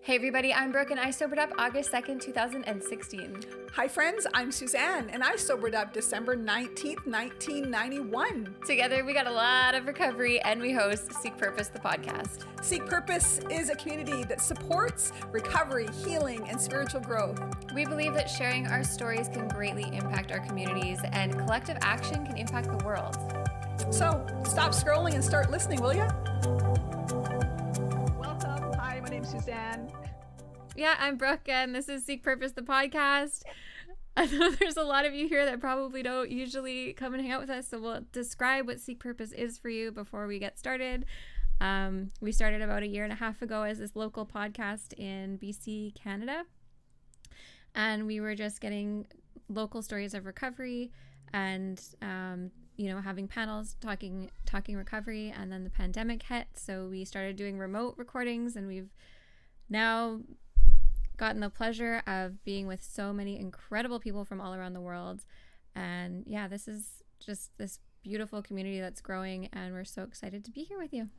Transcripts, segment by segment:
Hey everybody, I'm Brooke and I sobered up August 2nd, 2016. Hi friends, I'm Suzanne and I sobered up December 19th, 1991. Together we got a lot of recovery and we host Seek Purpose, the podcast. Seek Purpose is a community that supports recovery, healing, and spiritual growth. We believe that sharing our stories can greatly impact our communities and collective action can impact the world. So stop scrolling and start listening, will you? Welcome. Hi, my name's Suzanne. Yeah, I'm Brooke and this is Seek Purpose, the podcast. I know there's a lot of you here that probably don't usually come and hang out with us, so we'll describe what Seek Purpose is for you before we get started. We started about 1.5 years ago as this local podcast in BC, Canada. And we were just getting local stories of recovery and, having panels talking recovery. And then the pandemic hit. So we started doing remote recordings and we've now gotten the pleasure of being with so many incredible people from all around the world. And yeah, this is just this beautiful community that's growing and we're so excited to be here with you.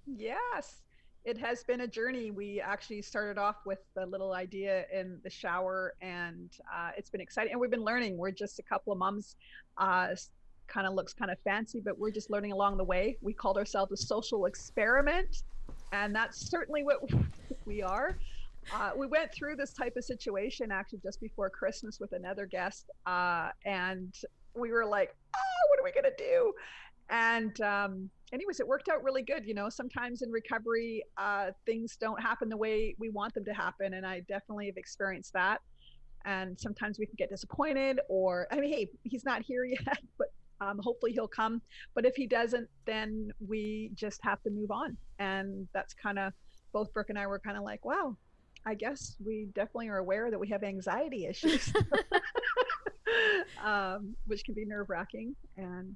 Yes, it has been a journey. We actually started off with the little idea in the shower and it's been exciting. And we've been learning. We're just a couple of moms, kind of looks kind of fancy, but we're just learning along the way. We called ourselves a social experiment and that's certainly what we are. We went through this type of situation actually just before Christmas with another guest and we were like, oh, what are we going to do? And anyways, it worked out really good. Sometimes in recovery, things don't happen the way we want them to happen. And I definitely have experienced that. And sometimes we can get disappointed hey, he's not here yet, but hopefully he'll come. But if he doesn't, then we just have to move on. And that's kind of, both Brooke and I were kind of like, wow, I guess we definitely are aware that we have anxiety issues, which can be nerve-wracking. And,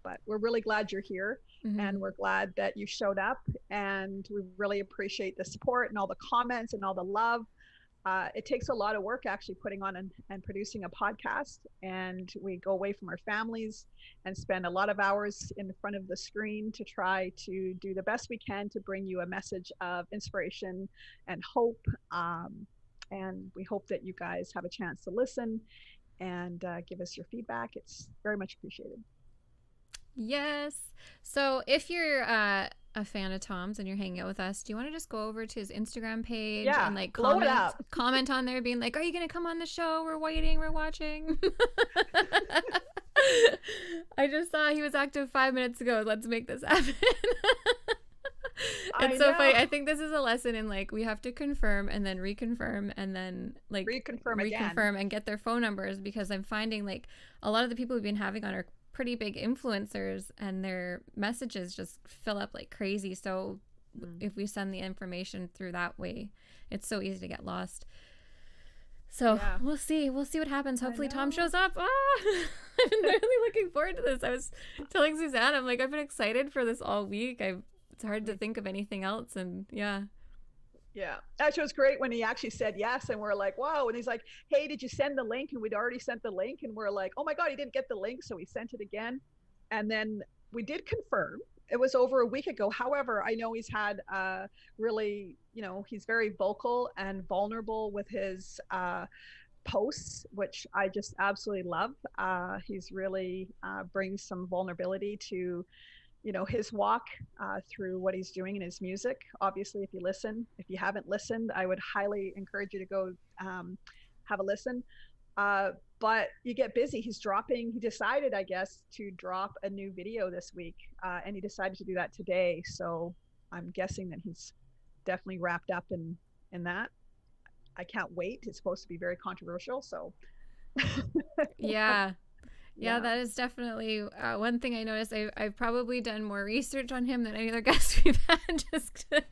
but we're really glad you're here and we're glad that you showed up and we really appreciate the support and all the comments and all the love. It takes a lot of work actually putting on and producing a podcast, and we go away from our families and spend a lot of hours in front of the screen to try to do the best we can to bring you a message of inspiration and hope. And we hope that you guys have a chance to listen and give us your feedback. It's very much appreciated. Yes. So if you're a fan of Tom's and you're hanging out with us, do you want to just go over to his Instagram page and like comment on there being like, are you going to come on the show? We're waiting. We're watching. I just saw he was active 5 minutes ago. Let's make this happen. It's so funny. I think this is a lesson in like we have to confirm and then reconfirm and then like reconfirm and get their phone numbers, because I'm finding like a lot of the people we've been having on are pretty big influencers and their messages just fill up like crazy. So if we send the information through that way, it's so easy to get lost. So yeah. We'll see what happens. Hopefully Tom shows up. I've been really looking forward to this. I was telling Suzanne, I'm like, I've been excited for this all week. It's hard to think of anything else. And yeah. Actually, it was great when he actually said yes, and we're like, wow. And he's like, hey, did you send the link? And we'd already sent the link, and we're like, oh my god, he didn't get the link, so we sent it again. And then we did confirm. It was over a week ago. However, I know he's had really, he's very vocal and vulnerable with his posts, which I just absolutely love. He's really brings some vulnerability to his walk through what he's doing in his music. Obviously, if you haven't listened, I would highly encourage you to go have a listen. But you get busy. He decided, I guess, to drop a new video this week. And he decided to do that today. So I'm guessing that he's definitely wrapped up in that. I can't wait. It's supposed to be very controversial. So Yeah, that is definitely one thing I noticed. I've probably done more research on him than any other guest we've had, just to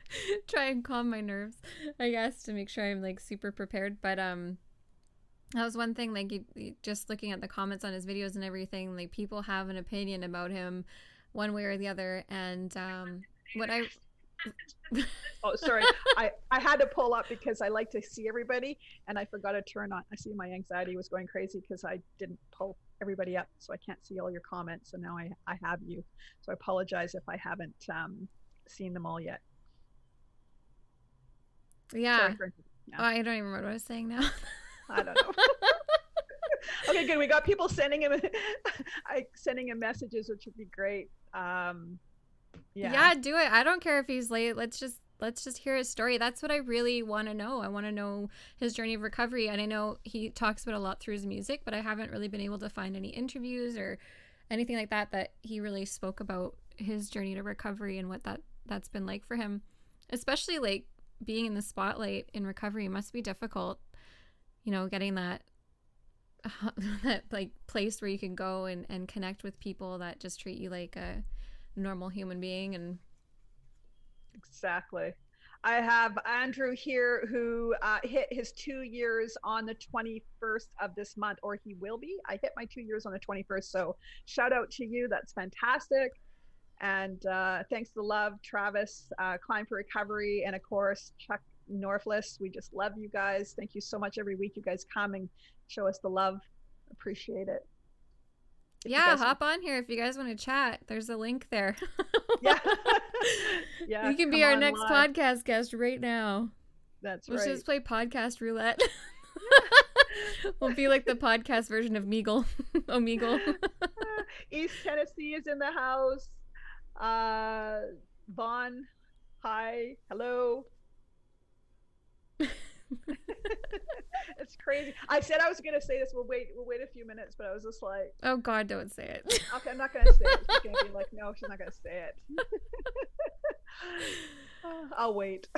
try and calm my nerves, I guess, to make sure I'm like super prepared. But that was one thing, like just looking at the comments on his videos and everything, like people have an opinion about him one way or the other. And oh, sorry. I had to pull up because I like to see everybody and I forgot to turn on. I see my anxiety was going crazy because I didn't pull everybody up, so I can't see all your comments. So now I have you. So I apologize if I haven't seen them all yet. Yeah. Sorry for yeah. Oh, I don't even remember what I was saying now. I don't know. Okay, good. We got people sending him sending him messages, which would be great. Yeah, do it. I don't care if he's late. Let's just hear his story. That's what I really want to know. I want to know his journey of recovery. And I know he talks about a lot through his music, but I haven't really been able to find any interviews or anything like that he really spoke about his journey to recovery and what that's been like for him. Especially like being in the spotlight in recovery must be difficult. You know, getting that like place where you can go and connect with people that just treat you like a normal human being. And exactly. I have Andrew here who hit his 2 years on the 21st of this month, or he will be. I hit my 2 years on the 21st. So shout out to you. That's fantastic. And thanks to Love, Travis, Climb for Recovery, and of course, Chuck Norfless. We just love you guys. Thank you so much. Every week you guys come and show us the love. Appreciate it. Yeah, hop on here if you guys want to chat. There's a link there. Yeah. Yeah. You can be our next podcast guest right now. That's right. Let's just play podcast roulette. We'll be like the podcast version of Meagle. Omegle. East Tennessee is in the house. Vaughn, hi, hello. It's crazy. I said I was gonna say this. We'll wait a few minutes, but I was just like, oh God, don't say it. Okay, I'm not gonna say it. She's gonna be like, no, she's not gonna say it. I'll wait.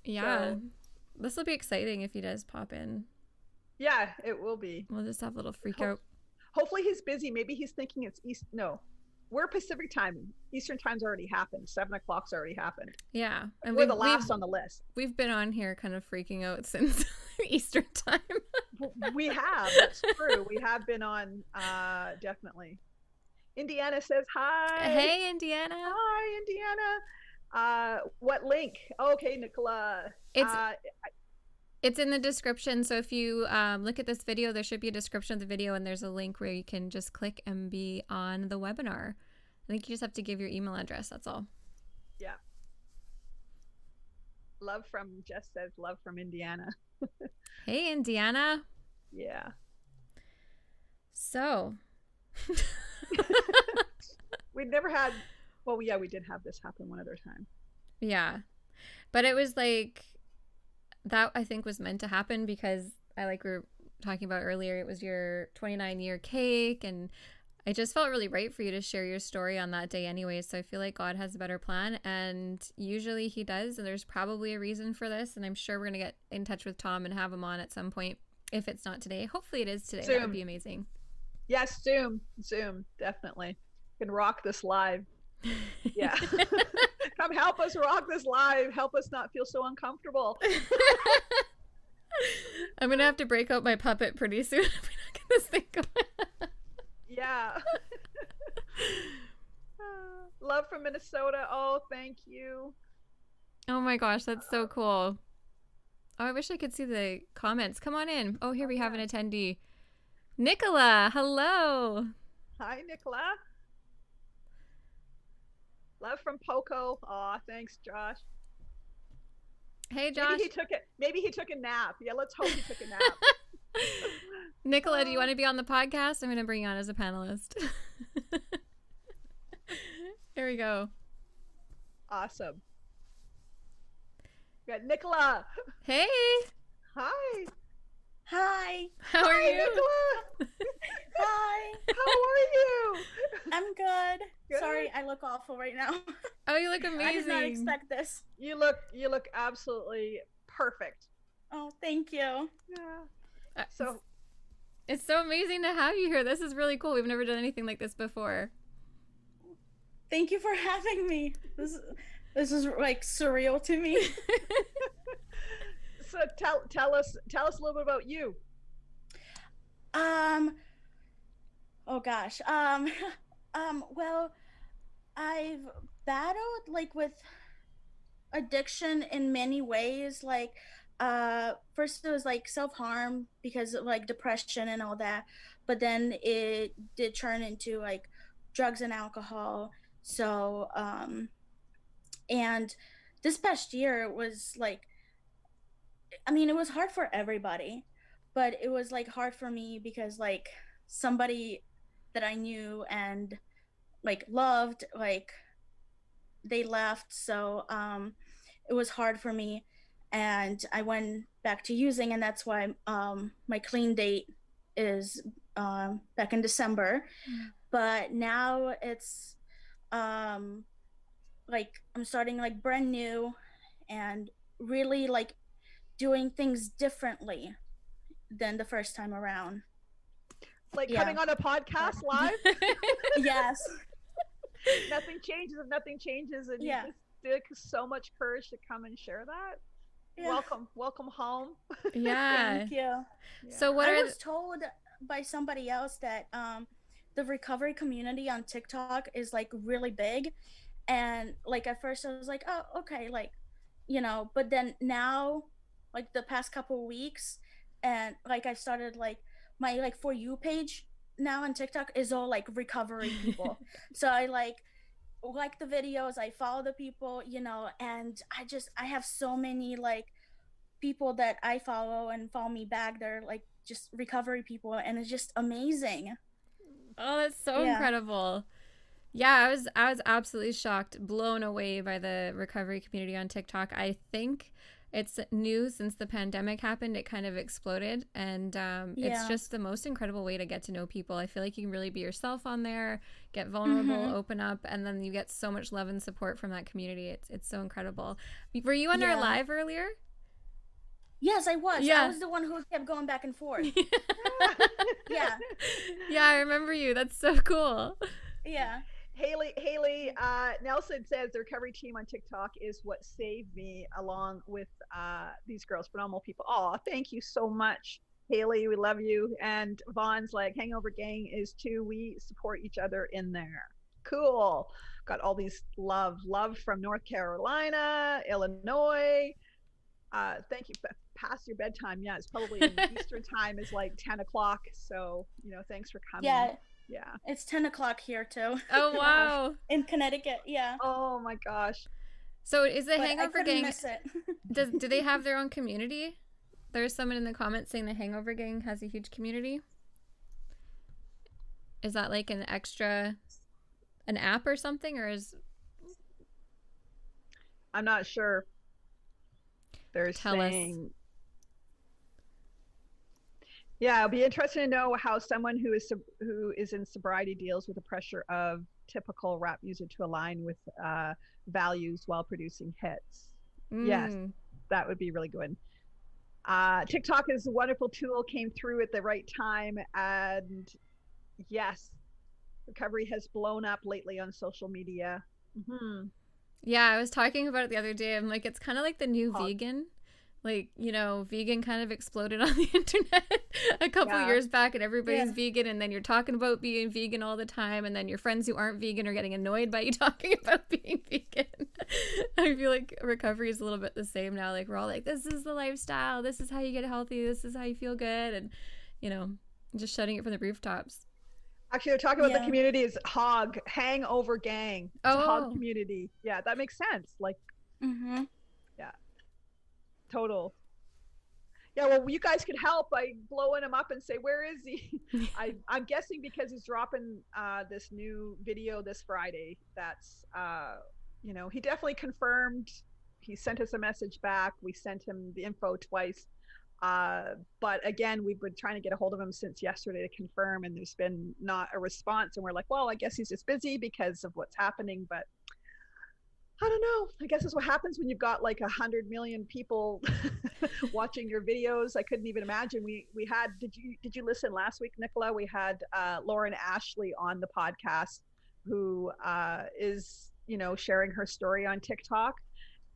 Yeah, so, this will be exciting if he does pop in. Yeah, it will be. We'll just have a little freak out. Hopefully he's busy. Maybe he's thinking it's East. No, we're Pacific time. Eastern time's already happened. 7 o'clock's already happened. Yeah. And we're the last on the list. We've been on here kind of freaking out since Eastern time. We have. That's true. We have been on, definitely. Indiana says hi. Hey, Indiana. Hi, Indiana. What link? Oh, okay, Nicola. It's in the description. So if you look at this video, there should be a description of the video, and there's a link where you can just click and be on the webinar. I think you just have to give your email address. That's all. Yeah. Love from Jess says love from Indiana. Hey, Indiana. Yeah. So. We'd never had. Well, yeah, we did have this happen one other time. Yeah, but it was like. That I think was meant to happen because we were talking about earlier, it was your 29-year cake, and it just felt really right for you to share your story on that day anyway. So I feel like God has a better plan, and usually he does, and there's probably a reason for this, and I'm sure we're going to get in touch with Tom and have him on at some point. If it's not today, hopefully it is today. Zoom. That would be amazing. Yes, Zoom, definitely. Can rock this live. Yeah. Come help us rock this live. Help us not feel so uncomfortable. I'm gonna have to break out my puppet pretty soon if we don't get this thing going. Yeah. Love from Minnesota. Oh, thank you. Oh my gosh, that's so cool. Oh, I wish I could see the comments. Come on in. Oh, here we have an attendee. Nicola, hello. Hi, Nicola. Love from Poco. Aw, thanks, Josh. Hey, Josh. Maybe he took a nap. Yeah, let's hope he took a nap. Nicola, do you want to be on the podcast? I'm going to bring you on as a panelist. Here we go. Awesome. We got Nicola. Hey. Hi. Hi. How are you? Nicola. Hi. How are you? I'm good. Sorry, I look awful right now. Oh, you look amazing. I did not expect this. You look absolutely perfect. Oh, thank you. Yeah. So it's so amazing to have you here. This is really cool. We've never done anything like this before. Thank you for having me. This is like surreal to me. So tell us a little bit about you. Oh gosh. Well, I've battled like with addiction in many ways. Like, first it was like self-harm because of like depression and all that, but then it did turn into like drugs and alcohol. So, and this past year was like, I mean, it was hard for everybody, but it was like hard for me because like somebody that I knew and like loved, like they left. So it was hard for me, and I went back to using, and that's why my clean date is back in December. But now it's um like I'm starting like brand new and really like doing things differently than the first time around. Like Yeah. coming on a podcast live. Yes. Nothing changes if nothing changes, and Yeah. you just took so much courage to come and share that. Yeah. Welcome home. Yeah. Thank you. Yeah. So what I are was told by somebody else that the recovery community on TikTok is like really big, and like at first I was like, oh, okay, like, you know, but then now, like the past couple weeks, and like I started like my like For You page now on TikTok is all like recovery people. So I like the videos, I follow the people, you know, and I have so many like people that I follow and follow me back. They're like just recovery people, and it's just amazing. Oh, that's so Yeah. incredible. Yeah, I was absolutely shocked, blown away by the recovery community on TikTok. I think it's new since the pandemic happened. It kind of exploded, and it's Yeah. just the most incredible way to get to know people. I feel like you can really be yourself on there, get vulnerable, open up, and then you get so much love and support from that community. It's so incredible. Were you on our Yeah. live earlier? Yes, I was. Yeah. I was the one who kept going back and forth. Yeah. Yeah, I remember you. That's so cool. Yeah. Haley Nelson says the recovery team on TikTok is what saved me, along with these girls, phenomenal people. Oh, thank you so much, Haley. We love you. And Vaughn's like, Hangover Gang is too. We support each other in there. Cool. Got all these love from North Carolina, Illinois. Thank you. Past your bedtime. Yeah, it's probably Eastern time is like 10 o'clock. So, you know, thanks for coming. Yeah. It's 10 o'clock here too. Oh, wow. In Connecticut. Yeah. Oh my gosh. So is the But Hangover I couldn't Gang, miss it. do they have their own community? There's someone in the comments saying the Hangover Gang has a huge community. Is that like an app or something, or is... I'm not sure. They're Tell saying... Yeah, it'll be interesting to know how someone who is in sobriety deals with the pressure of typical rap music to align with values while producing hits. Yes, that would be really good. TikTok is a wonderful tool, came through at the right time, and yes, recovery has blown up lately on social media. Yeah, I was talking about it the other day. I'm like, it's kind of like the new vegan. Like, you know, vegan kind of exploded on the internet a couple years back, and everybody's vegan, and then you're talking about being vegan all the time, and then your friends who aren't vegan are getting annoyed by you talking about being vegan. I feel like recovery is a little bit the same now. Like, we're all like, this is the lifestyle, this is how you get healthy, this is how you feel good, and, you know, just shouting it from the rooftops. Actually, they're talking about the community is Hangover Gang. It's a hog community. Yeah, that makes sense. Like, yeah. Total. Yeah, well, you guys could help by blowing him up and say, where is he? I'm guessing because he's dropping this new video this Friday. That's, you know, he definitely confirmed. He sent us a message back. We sent him the info twice. But again, we've been trying to get a hold of him since yesterday to confirm, and there's been not a response. And we're like, well, I guess he's just busy because of what's happening. But I don't know. I guess that's what happens when you've got like 100 million people watching your videos. I couldn't even imagine. We had, did you listen last week, Nicola? We had Lauren Ashley on the podcast, who is, you know, sharing her story on TikTok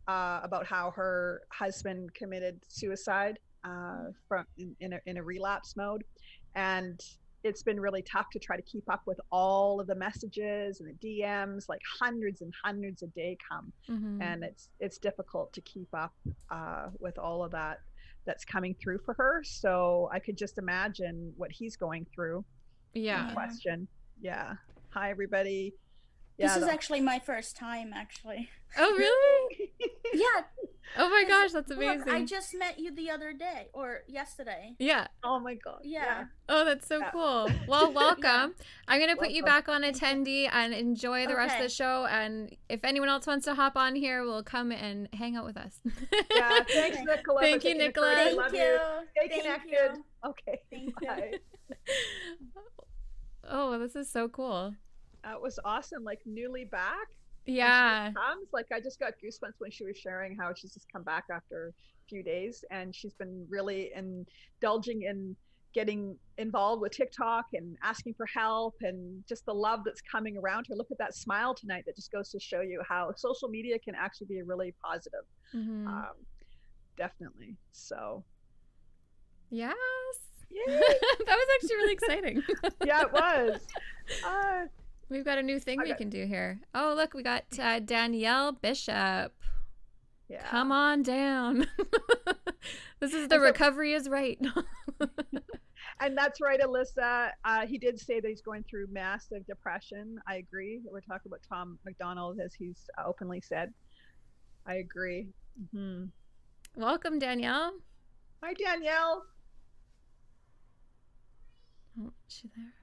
about how her husband committed suicide from in a relapse mode, and it's been really tough to try to keep up with all of the messages and the DMs, like hundreds and hundreds a day come. And it's difficult to keep up with all of that that's coming through for her. So I could just imagine what he's going through. Yeah. Question. Yeah. Hi, everybody. This is actually my first time, actually. Oh, really? Yeah. Oh my gosh, that's Look, amazing. I just met you the other day or yesterday. Yeah. Oh my God. Yeah. Oh, that's so cool. Well, welcome. Yeah. I'm going to put you back on Thank you. attendee and enjoy the rest of the Okay. show. And if anyone else wants to hop on here, we'll come and hang out with us. Yeah. Thanks, Okay. Nicola. Thank for you, taking the Nicola. courage. I Thank love you. Stay Thank connected. you. Okay. Thank Bye. Oh, this is so cool. That was awesome. Like newly back. Yeah. Comes, like I just got goosebumps when she was sharing how she's just come back after a few days, and she's been really indulging in getting involved with TikTok and asking for help, and just the love that's coming around her. Look at that smile tonight. That just goes to show you how social media can actually be really positive. Mm-hmm. Definitely. So Yes. yay. That was actually really exciting. Yeah, it was. We've got a new thing we can do here. Oh, look, we got Danielle Bishop. Yeah. Come on down. This is the recovery is right. And that's right, Alyssa. He did say that he's going through massive depression. I agree. We're talking about Tom MacDonald, as he's openly said. I agree. Mm-hmm. Welcome, Danielle. Hi, Danielle. Oh, is she there?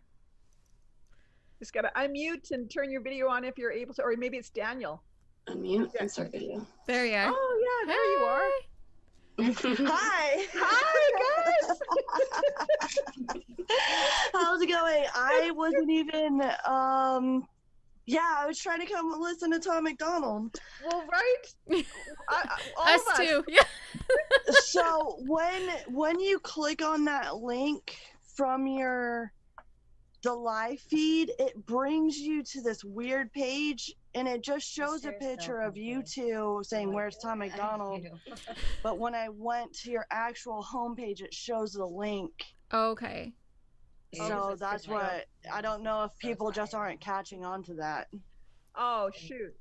Just gotta unmute and turn your video on if you're able to, or maybe it's Daniel. Unmute and start video. There you are. Oh yeah, there you are. Hi. Hi guys. How's it going? I wasn't even I was trying to come listen to Tom MacDonald. Well, right. All Us of us too. Yeah. So when you click on that link from the live feed, it brings you to this weird page, and it just shows a picture of you two saying, "Where's Tom MacDonald?" But when I went to your actual homepage, it shows the link. Okay. So that's what, I don't know if people just aren't catching on to that. Oh shoot.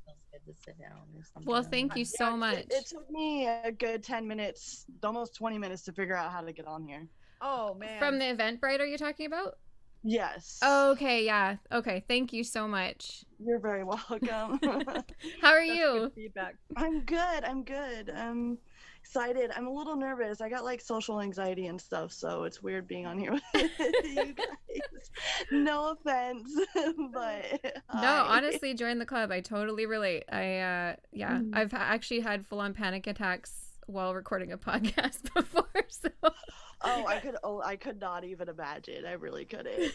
Well, thank you so much. It took me a good 10 minutes, almost 20 minutes to figure out how to get on here. Oh man. From the Eventbrite, are you talking about? Yes. Okay, yeah. Okay, thank you so much. You're very welcome. How are That's you? good feedback. I'm good. I'm excited. I'm a little nervous. I got like social anxiety and stuff, so it's weird being on here with you guys. No offense, but No, honestly, join the club. I totally relate. I've actually had full-on panic attacks while recording a podcast before, so I could not even imagine. I really couldn't.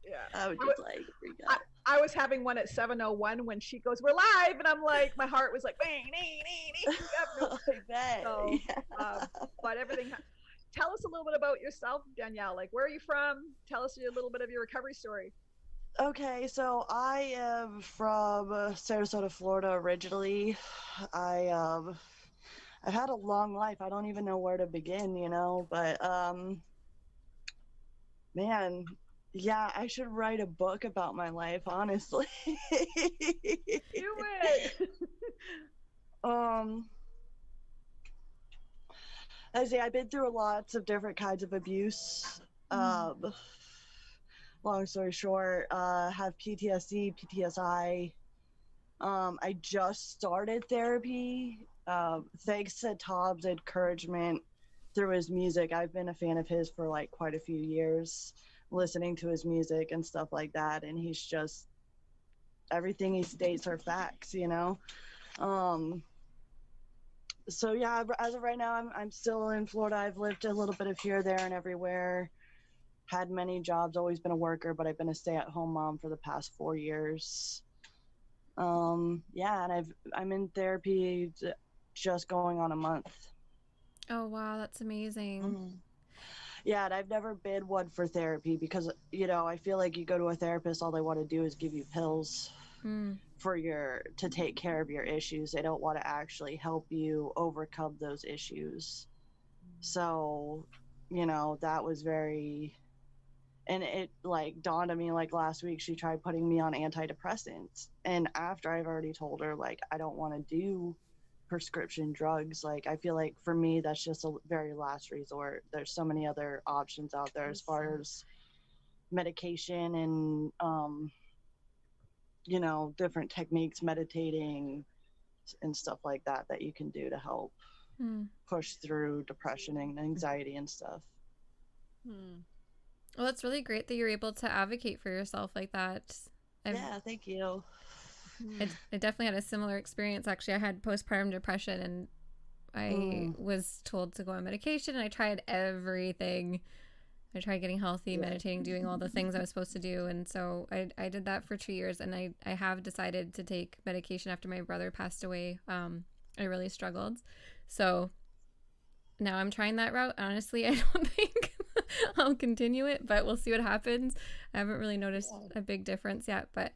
Yeah. I would just like freak out. I was having one at 7:01 when she goes, "We're live," and I'm like, my heart was like, I bet. So, but everything. Tell us a little bit about yourself, Danielle. Like, where are you from? Tell us a little bit of your recovery story. Okay, so I am from Sarasota, Florida originally. I've had a long life. I don't even know where to begin, but man, yeah, I should write a book about my life, honestly. Do it. I say I've been through lots of different kinds of abuse. Long story short, have PTSD, PTSI. I just started therapy. Thanks to Tom's encouragement through his music. I've been a fan of his for like quite a few years, listening to his music and stuff like that. And he's just, everything he states are facts, So yeah, as of right now, I'm still in Florida. I've lived a little bit of here, there, and everywhere. Had many jobs, always been a worker, but I've been a stay-at-home mom for the past 4 years. And I'm in therapy just going on a month. Oh wow, that's amazing. Mm-hmm. Yeah, and I've never been one for therapy because I feel like you go to a therapist, all they want to do is give you pills to take care of your issues. They don't want to actually help you overcome those issues. So that was very, and it like dawned on me like last week. She tried putting me on antidepressants, and after I've already told her like I don't want to do prescription drugs, like I feel like for me that's just a very last resort. There's so many other options out there as far as medication and different techniques, meditating, and stuff like that that you can do to help push through depression and anxiety and stuff. Well, it's really great that you're able to advocate for yourself like that. Yeah, thank you. I definitely had a similar experience. Actually, I had postpartum depression, and I was told to go on medication, and I tried everything. I tried getting healthy, meditating, doing all the things I was supposed to do. And so I did that for 2 years, and I have decided to take medication after my brother passed away. I really struggled. So now I'm trying that route. Honestly, I don't think I'll continue it, but we'll see what happens. I haven't really noticed a big difference yet, but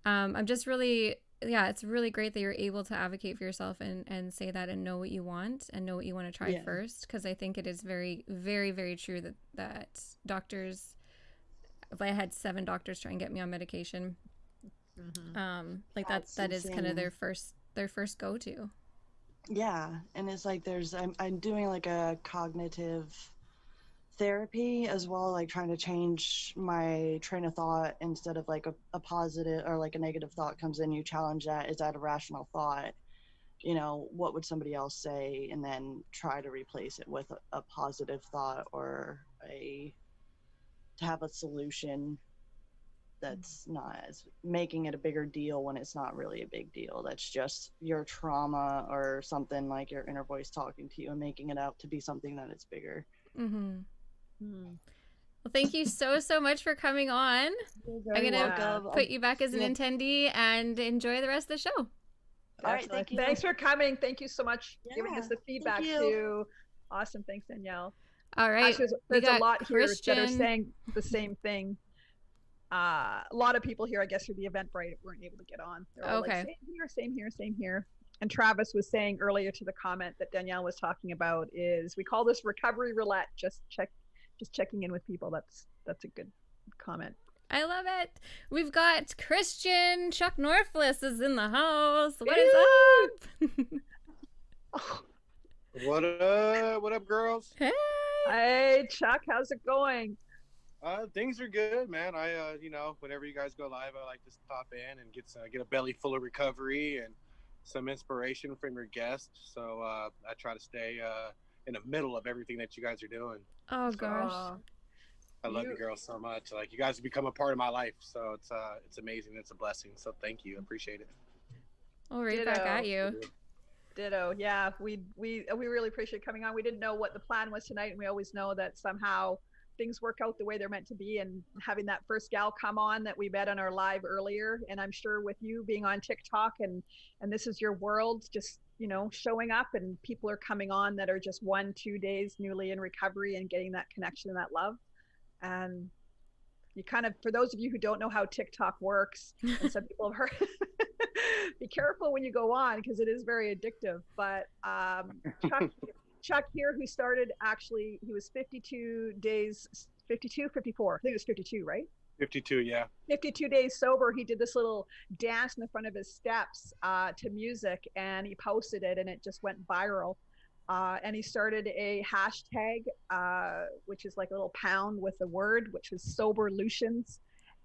I'm just really, it's really great that you're able to advocate for yourself and say that and know what you want and know what you want to try first. Because I think it is very, very, very true that doctors, if I had 7 doctors try and get me on medication, like that is kind of their first go-to. Yeah, and it's like I'm doing like a cognitive therapy as well, like trying to change my train of thought. Instead of like a positive or like a negative thought comes in, you challenge that. Is that a rational thought? You know, what would somebody else say? And then try to replace it with a positive thought or to have a solution that's not as making it a bigger deal when it's not really a big deal. That's just your trauma or something, like your inner voice talking to you and making it out to be something that it's bigger. Well, thank you so much for coming on. I'm gonna put you back as an attendee and enjoy the rest of the show. All right, thank you. Thanks for coming. Thank you so much for giving us the feedback too. Awesome. Thanks, Danielle. All right. Actually, there's a lot here that are saying the same thing. A lot of people here, I guess, through the Eventbrite weren't able to get on. They're all like, same here. And Travis was saying earlier to the comment that Danielle was talking about is we call this recovery roulette. Just checking in with people. That's a good comment. I love it. We've got Christian Chuck Northfliss is in the house. What is up? What up, girls? Hey, Chuck, how's it going? Things are good, man. I whenever you guys go live, I like to pop in and get a belly full of recovery and some inspiration from your guests. So I try to stay in the middle of everything that you guys are doing. Oh gosh. I love you girls so much. Like, you guys have become a part of my life, so it's amazing. It's a blessing. So thank you. I appreciate it. Well, right back at you. Ditto. Yeah, we really appreciate coming on. We didn't know what the plan was tonight, and we always know that somehow things work out the way they're meant to be. And having that first gal come on that we met on our live earlier, and I'm sure with you being on TikTok and this is your world, just showing up, and people are coming on that are just 1-2 days newly in recovery and getting that connection and that love. And you kind of, for those of you who don't know how TikTok works, and some people have heard, be careful when you go on because it is very addictive. But Chuck here, who started, actually, he was 52 days, 54, I think it was 52, right? 52, yeah. 52 days sober. He did this little dance in the front of his steps to music, and he posted it, and it just went viral. And he started a hashtag, which is like a little pound with a word, which was Soberlutions.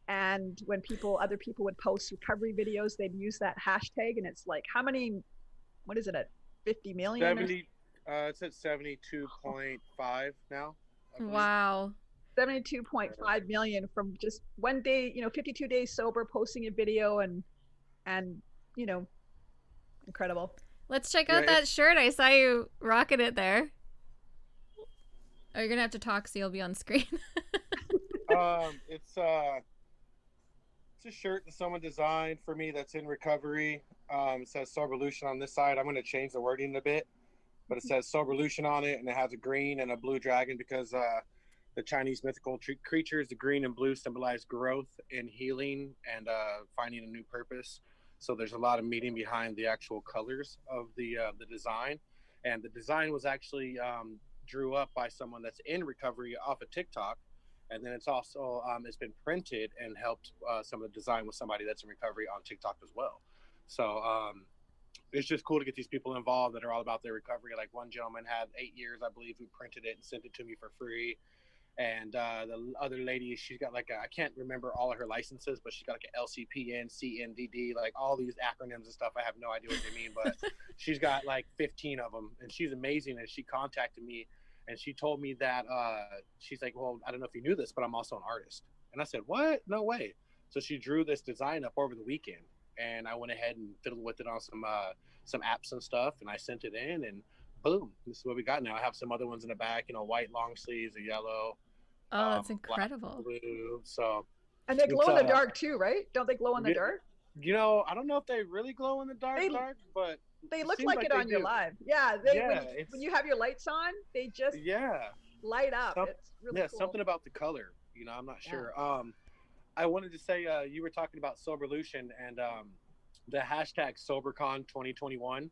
And when other people would post recovery videos, they'd use that hashtag. And it's like, how many, what is it, at 50 million? 70, it's at 72.5 now. Wow. 72.5 million from just one day, 52 days sober, posting a video and incredible. Let's check out that shirt. I saw you rocking it there. Oh, you're gonna have to talk so you'll be on screen. It's a shirt that someone designed for me that's in recovery. It says Soberlution on this side. I'm gonna change the wording a bit, but it says Soberlution on it, and it has a green and a blue dragon because the Chinese mythical creatures, the green and blue, symbolize growth and healing and finding a new purpose. So there's a lot of meaning behind the actual colors of the design. And the design was actually drew up by someone that's in recovery off of TikTok. And then it's also, it's been printed and helped some of the design with somebody that's in recovery on TikTok as well. So it's just cool to get these people involved that are all about their recovery. Like one gentleman had 8 years, I believe, who printed it and sent it to me for free. And the other lady, she's got like I can't remember all of her licenses, but she's got like an LCPN, CNDD, like all these acronyms and stuff. I have no idea what they mean, but she's got like 15 of them, and she's amazing. And she contacted me, and she told me that she's like, well, I don't know if you knew this, but I'm also an artist. And I said, what? No way. So she drew this design up over the weekend, and I went ahead and fiddled with it on some apps and stuff, and I sent it in, and boom, this is what we got now. I have some other ones in the back, white long sleeves, a yellow. Oh, that's incredible. Black, blue, so. And they glow in the dark too, right? Don't they glow in the dark? I don't know if they really glow in the dark, but they look like it on your live. Yeah, when you have your lights on, they just light up. It's really cool. Something about the color. I'm not sure. I wanted to say you were talking about Soberlution and the hashtag SoberCon 2021.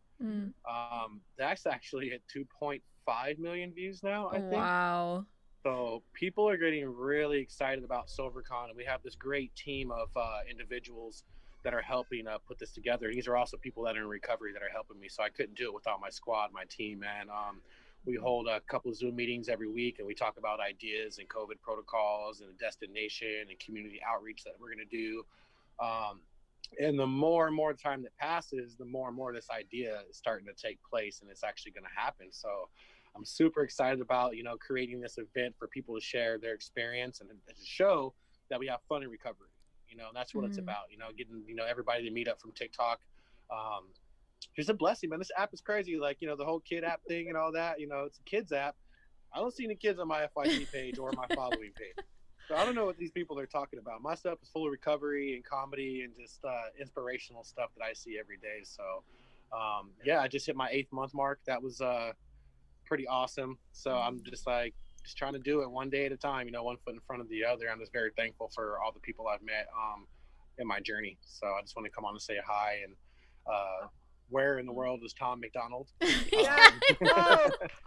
That's actually at 2.5 million views now, I think. Wow. So people are getting really excited about SoberCon, and we have this great team of individuals that are helping put this together. These are also people that are in recovery that are helping me, so I couldn't do it without my squad, my team, and we hold a couple of Zoom meetings every week, and we talk about ideas and COVID protocols and the destination and community outreach that we're going to do. And the more and more time that passes, the more and more this idea is starting to take place, and it's actually going to happen. So I'm super excited about, creating this event for people to share their experience and to show that we have fun in recovery. And that's what it's about, getting, everybody to meet up from TikTok. It's a blessing, man. This app is crazy. Like, the whole kid app thing and all that, it's a kids app. I don't see any kids on my FYP page or my following page. So I don't know what these people are talking about. My stuff is full of recovery and comedy and just inspirational stuff that I see every day. So, I just hit my 8th month mark. That was pretty awesome. So I'm just trying to do it one day at a time, one foot in front of the other. I'm just very thankful for all the people I've met in my journey. So I just want to come on and say hi. And where in the world is Tom MacDonald?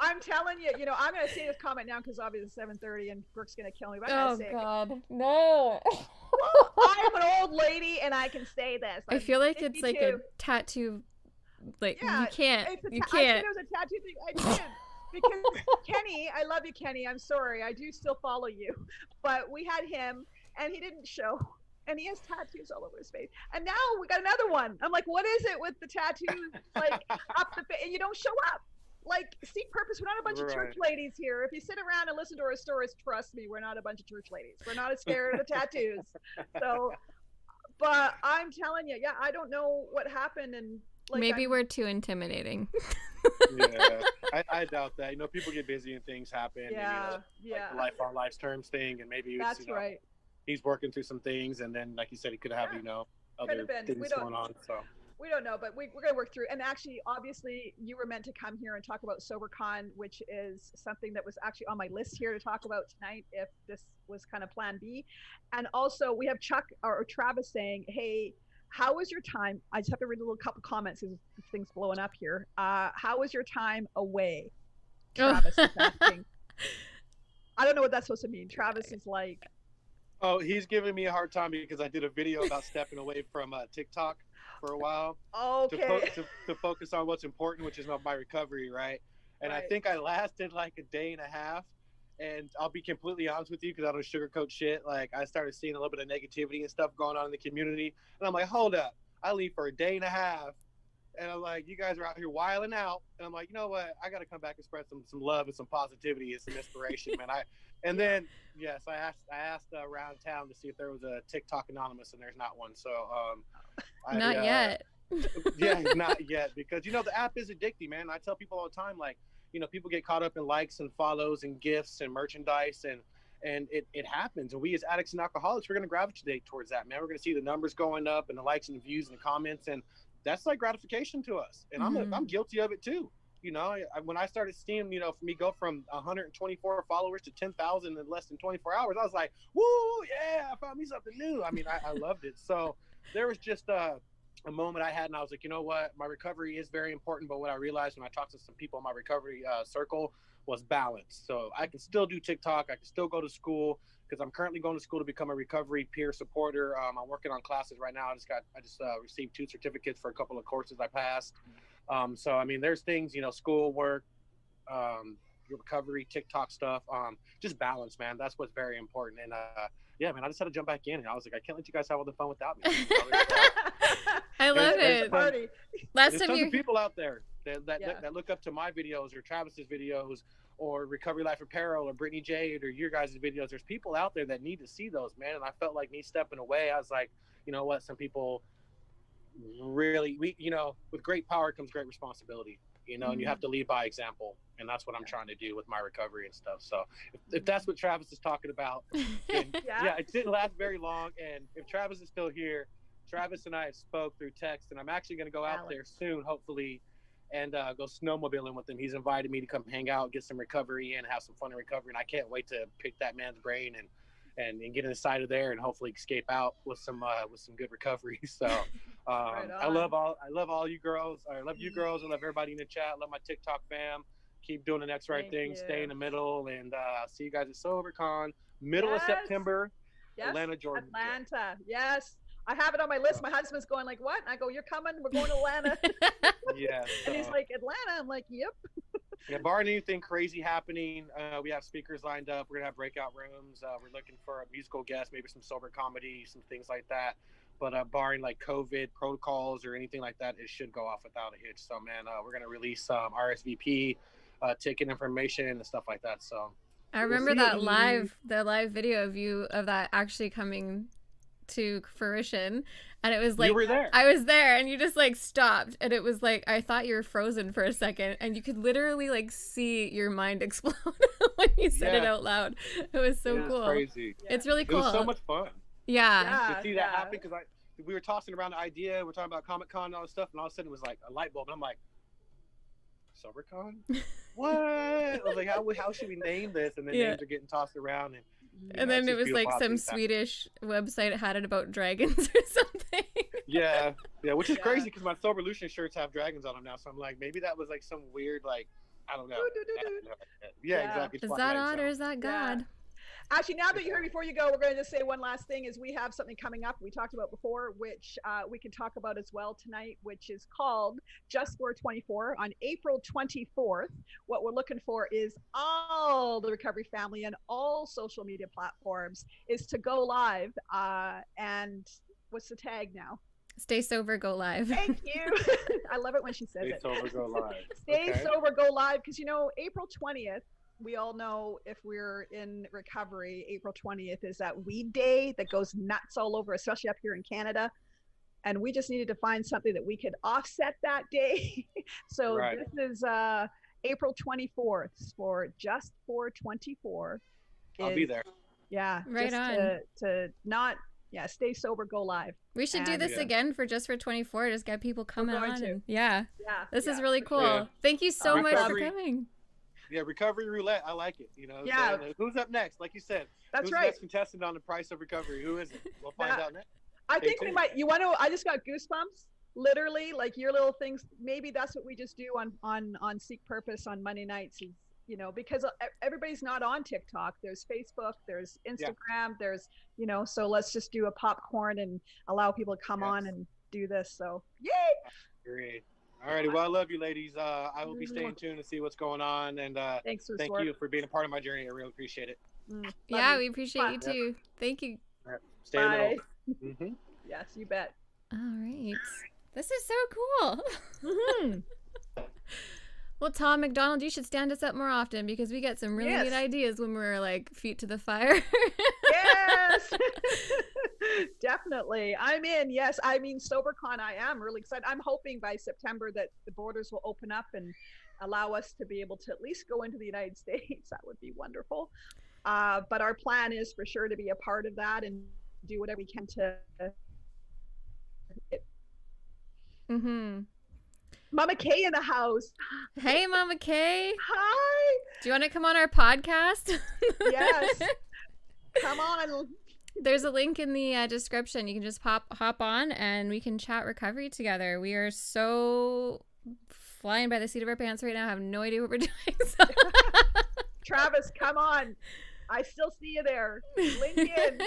I'm telling you, I'm going to say this comment now because obviously it's 7:30 and Brooke's going to kill me. But I'm oh God, no. Well, I'm an old lady and I can say this. I feel like it's like a tattoo. Like you can't. You can't. There's a tattoo thing. I can't. Because Kenny, I love you, Kenny. I'm sorry. I do still follow you. But we had him and he didn't show. And he has tattoos all over his face. And now we got another one. I'm like, what is it with the tattoos? Like up the face, and you don't show up. Like, seek purpose. We're not a bunch of church ladies here. If you sit around and listen to our stories, trust me, we're not a bunch of church ladies. We're not as scared of the tattoos. So, but I'm telling you, I don't know what happened. And like, maybe we're too intimidating. I doubt that. People get busy and things happen. And, like the life on life's terms thing, and maybe it's, right. He's working through some things, and then, like you said, he could have, other things going on. So we don't know, but we're going to work through. And actually, obviously, you were meant to come here and talk about SoberCon, which is something that was actually on my list here to talk about tonight, if this was kind of plan B. And also, we have Chuck or Travis saying, hey, how was your time? I just have to read a little couple comments because this thing's blowing up here. How was your time away? Travis is asking. I don't know what that's supposed to mean. Travis is like, oh, he's giving me a hard time because I did a video about stepping away from TikTok for a while. Okay. To focus on what's important, which is my recovery, right? And I think I lasted like a day and a half. And I'll be completely honest with you because I don't sugarcoat shit. Like, I started seeing a little bit of negativity and stuff going on in the community. And I'm like, hold up. I leave for a day and a half. And I'm like, you guys are out here wilding out. And I'm like, you know what? I got to come back and spread some love and some positivity and some inspiration, man. Then, yes, I asked around town to see if there was a TikTok anonymous, and there's not one. So, not yet. Not yet. Because, the app is addicting, man. I tell people all the time, like, people get caught up in likes and follows and gifts and merchandise, and it happens. And we as addicts and alcoholics, we're going to gravitate towards that, man. We're going to see the numbers going up and the likes and the views and the comments, and that's like gratification to us. And I'm guilty of it too. When I started seeing, for me go from 124 followers to 10,000 in less than 24 hours, I was like, woo, yeah, I found me something new. I mean, I loved it. So there was just a moment I had, and I was like, you know what, my recovery is very important. But what I realized when I talked to some people in my recovery circle was balance. So I can still do TikTok. I can still go to school because I'm currently going to school to become a recovery peer supporter. I'm working on classes right now. I just received 2 certificates for a couple of courses I passed. So, I mean, there's things, school, work, recovery, TikTok stuff, just balance, man. That's what's very important. And yeah, man, I just had to jump back in, and I was like, I can't let you guys have all the fun without me. I love it. Party. Last There's time tons you of people out there that look up to my videos or Travis's videos or Recovery Life Apparel or Brittany Jade or your guys' videos. There's people out there that need to see those, man. And I felt like me stepping away, I was like, you know what? Some people really, with great power comes great responsibility, and you have to lead by example. And that's what I'm trying to do with my recovery and stuff. So if that's what Travis is talking about, then, it didn't last very long. And if Travis is still here, Travis and I have spoke through text, and I'm actually going to go out there soon, hopefully, and go snowmobiling with him. He's invited me to come hang out, get some recovery in, have some fun in recovery, and I can't wait to pick that man's brain and get inside of there and hopefully escape out with some good recovery. So I love all you girls. I love you girls. I love everybody in the chat. I love my TikTok fam. Keep doing the next right thing. Stay in the middle, and see you guys at SoberCon, middle of September, Atlanta, Georgia. Atlanta, yes. I have it on my list. My husband's going like, what? And I go, you're coming? We're going to Atlanta. Yeah. And he's like, Atlanta? I'm like, yep. Yeah, barring anything crazy happening, we have speakers lined up. We're going to have breakout rooms. We're looking for a musical guest, maybe some sober comedy, some things like that. But barring like COVID protocols or anything like that, it should go off without a hitch. So, man, we're going to release RSVP ticket information and stuff like that. So I remember the live video of you of that actually coming to fruition, and it was like, you were there. I was there, and you just like stopped, and it was like I thought you were frozen for a second, and you could literally like see your mind explode when you said it out loud. It was so cool. Crazy. It's really cool. It was so much fun. Yeah. To see that happen, because we were tossing around the idea. We're talking about Comic-Con and all this stuff, and all of a sudden it was like a light bulb, and I'm like, SoberCon? What? I was like, how should we name this? And then names are getting tossed around, and then it was like some Swedish website had it about dragons or something. Yeah, which is crazy because my Soberlution shirts have dragons on them now. So I'm like, maybe that was like some weird, like, I don't know. Exactly. Is that odd or is that God? Actually, now that you heard before you go, we're going to just say one last thing is we have something coming up we talked about before, which we can talk about as well tonight, which is called Just for 24 on April 24th. What we're looking for is all the recovery family and all social media platforms is to go live. And what's the tag now? Stay sober, go live. Thank you. I love it when she says it. Stay sober, go live. Stay sober, go live. Because, April 20th, we all know if we're in recovery, April 20th is that weed day that goes nuts all over, especially up here in Canada. And we just needed to find something that we could offset that day. So this is April 24th for Just for 24. I'll be there. Yeah. Right just on. To not, stay sober, go live. We should do this again for Just for 24. Just get people coming on. This is really cool. Yeah. Thank you so much for coming. Yeah, recovery roulette. I like it. So, who's up next? Like you said, that's who's right. the next contestant on the Price of Recovery? Who is it? We'll find out next. I think we might. I just got goosebumps. Literally, like your little things. Maybe that's what we just do on Seek Purpose on Monday nights. Is because everybody's not on TikTok. There's Facebook. There's Instagram. There's So let's just do a popcorn and allow people to come on and do this. So yay! Great. All righty. Well, I love you, ladies. I will be staying tuned to see what's going on. And thank you for being a part of my journey. I really appreciate it. We appreciate you too. Thank you. All right. Stay in the middle. Mm-hmm. Yes, you bet. All right. This is so cool. Well, Tom MacDonald, you should stand us up more often because we get some really good ideas when we're like feet to the fire. Yes. Definitely. I'm in. Yes. I mean, SoberCon, I am really excited. I'm hoping by September that the borders will open up and allow us to be able to at least go into the United States. That would be wonderful. But our plan is for sure to be a part of that and do whatever we can to. Mama Kay in the house. Hey, Mama Kay. Hi. Do you want to come on our podcast? Yes. Come on. There's a link in the description. You can just hop on and we can chat recovery together. We are so flying by the seat of our pants right now. I have no idea what we're doing. So. Travis, come on. I still see you there. Link in.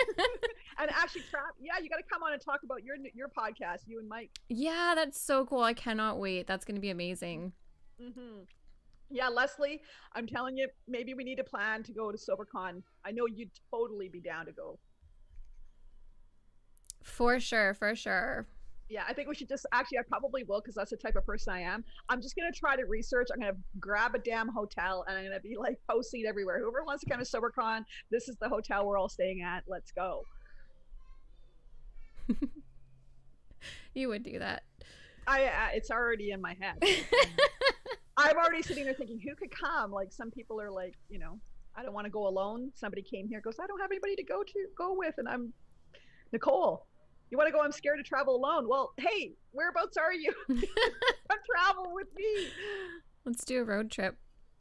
And actually, you got to come on and talk about your podcast, you and Mike. Yeah, that's so cool. I cannot wait. That's going to be amazing. Yeah, Leslie, I'm telling you, maybe we need a plan to go to SoberCon. I know you'd totally be down to go. For sure, for sure. Yeah, I think we should just actually, I probably will because that's the type of person I am. I'm just going to try to research. I'm going to grab a damn hotel and I'm going to be like posting everywhere. Whoever wants to come to SoberCon, this is the hotel we're all staying at. Let's go. You would do that. It's already in my head. I'm already sitting there thinking, who could come? Like some people are like, I don't want to go alone. Somebody came here, goes, I don't have anybody to go with, and I'm Nicole. You want to go? I'm scared to travel alone. Well, hey, whereabouts are you? Come travel with me. Let's do a road trip.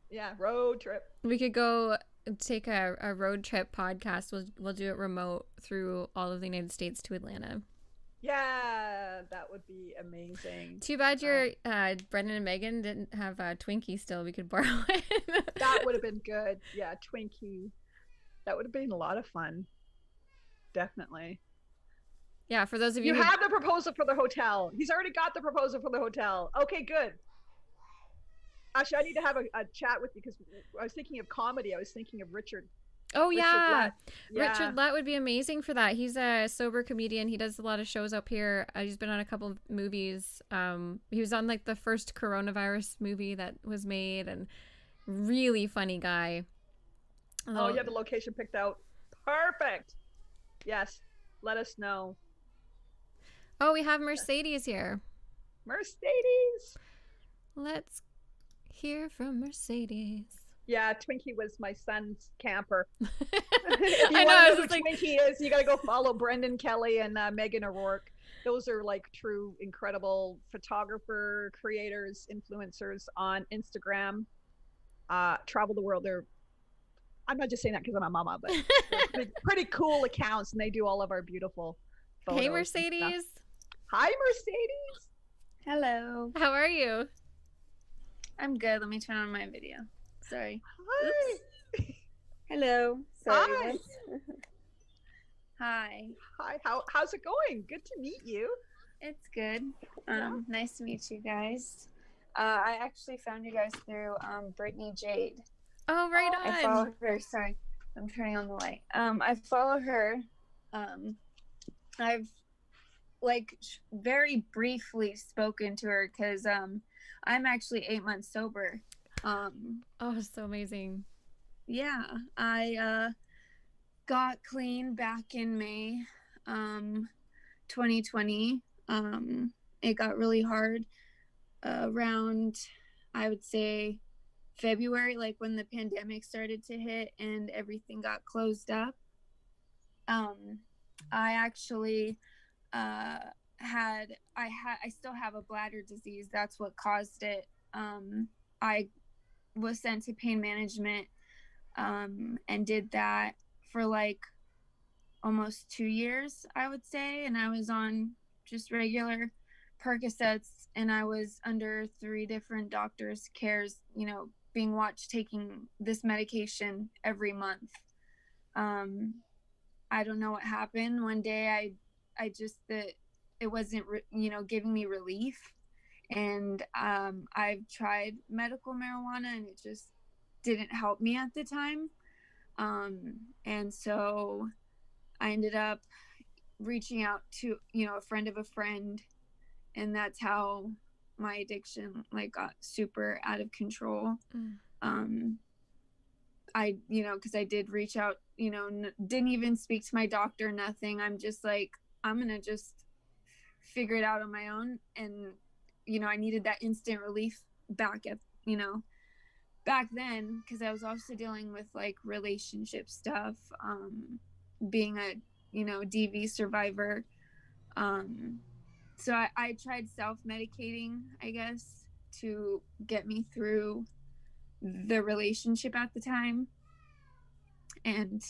Yeah, road trip. We could go take a road trip podcast. We'll do it remote through all of the United States to Atlanta. Yeah, that would be amazing. Too bad your Brendan and Megan didn't have a Twinkie still. We could borrow it. That would have been good. Yeah, Twinkie. That would have been a lot of fun. Definitely. Yeah, for those of you who have the proposal for the hotel. He's already got the proposal for the hotel. Okay, good. Actually, I need to have a chat with you because I was thinking of comedy. I was thinking of Richard. Oh, yeah. Yeah. Richard Lett would be amazing for that. He's a sober comedian. He does a lot of shows up here. He's been on a couple of movies. He was on like the first coronavirus movie that was made, and really funny guy. Oh, you have the location picked out. Perfect. Yes. Let us know. Oh, we have Mercedes here. Mercedes. Let's hear from Mercedes. Yeah, Twinkie was my son's camper. I know. I was just like, Twinkie is, you got to go follow Brendan Kelly and Megan O'Rourke. Those are like true, incredible photographer, creators, influencers on Instagram. Travel the world. I'm not just saying that because I'm a mama, but they're pretty cool accounts, and they do all of our beautiful photos. Hey, Mercedes. Hi, Mercedes. Hello. How are you? I'm good. Let me turn on my video. Sorry. Hi. Oops. Hello. Sorry. Hi. Hi. Hi. How's it going? Good to meet you. It's good. Nice to meet you guys. I actually found you guys through Brittany Jade. Oh, right on. I follow her. Sorry, I'm turning on the light. I follow her. I've very briefly spoken to her because I'm actually 8 months sober. Oh, so amazing. Yeah, I got clean back in May 2020. It got really hard around, I would say, February, like when the pandemic started to hit and everything got closed up. I actually I still have a bladder disease. That's what caused it. I was sent to pain management and did that for like almost 2 years, I would say, and I was on just regular Percocets, and I was under 3 different doctors' cares, being watched taking this medication every month. I don't know what happened. One day I just, that it wasn't, giving me relief. And I've tried medical marijuana and it just didn't help me at the time. And so I ended up reaching out to, a friend of a friend. And that's how my addiction got super out of control. I because I did reach out, didn't even speak to my doctor, nothing. I'm just like, I'm gonna just figure it out on my own. And I needed that instant relief back then, because I was also dealing with relationship stuff, being a DV survivor. So I tried self-medicating, I guess, to get me through the relationship at the time. And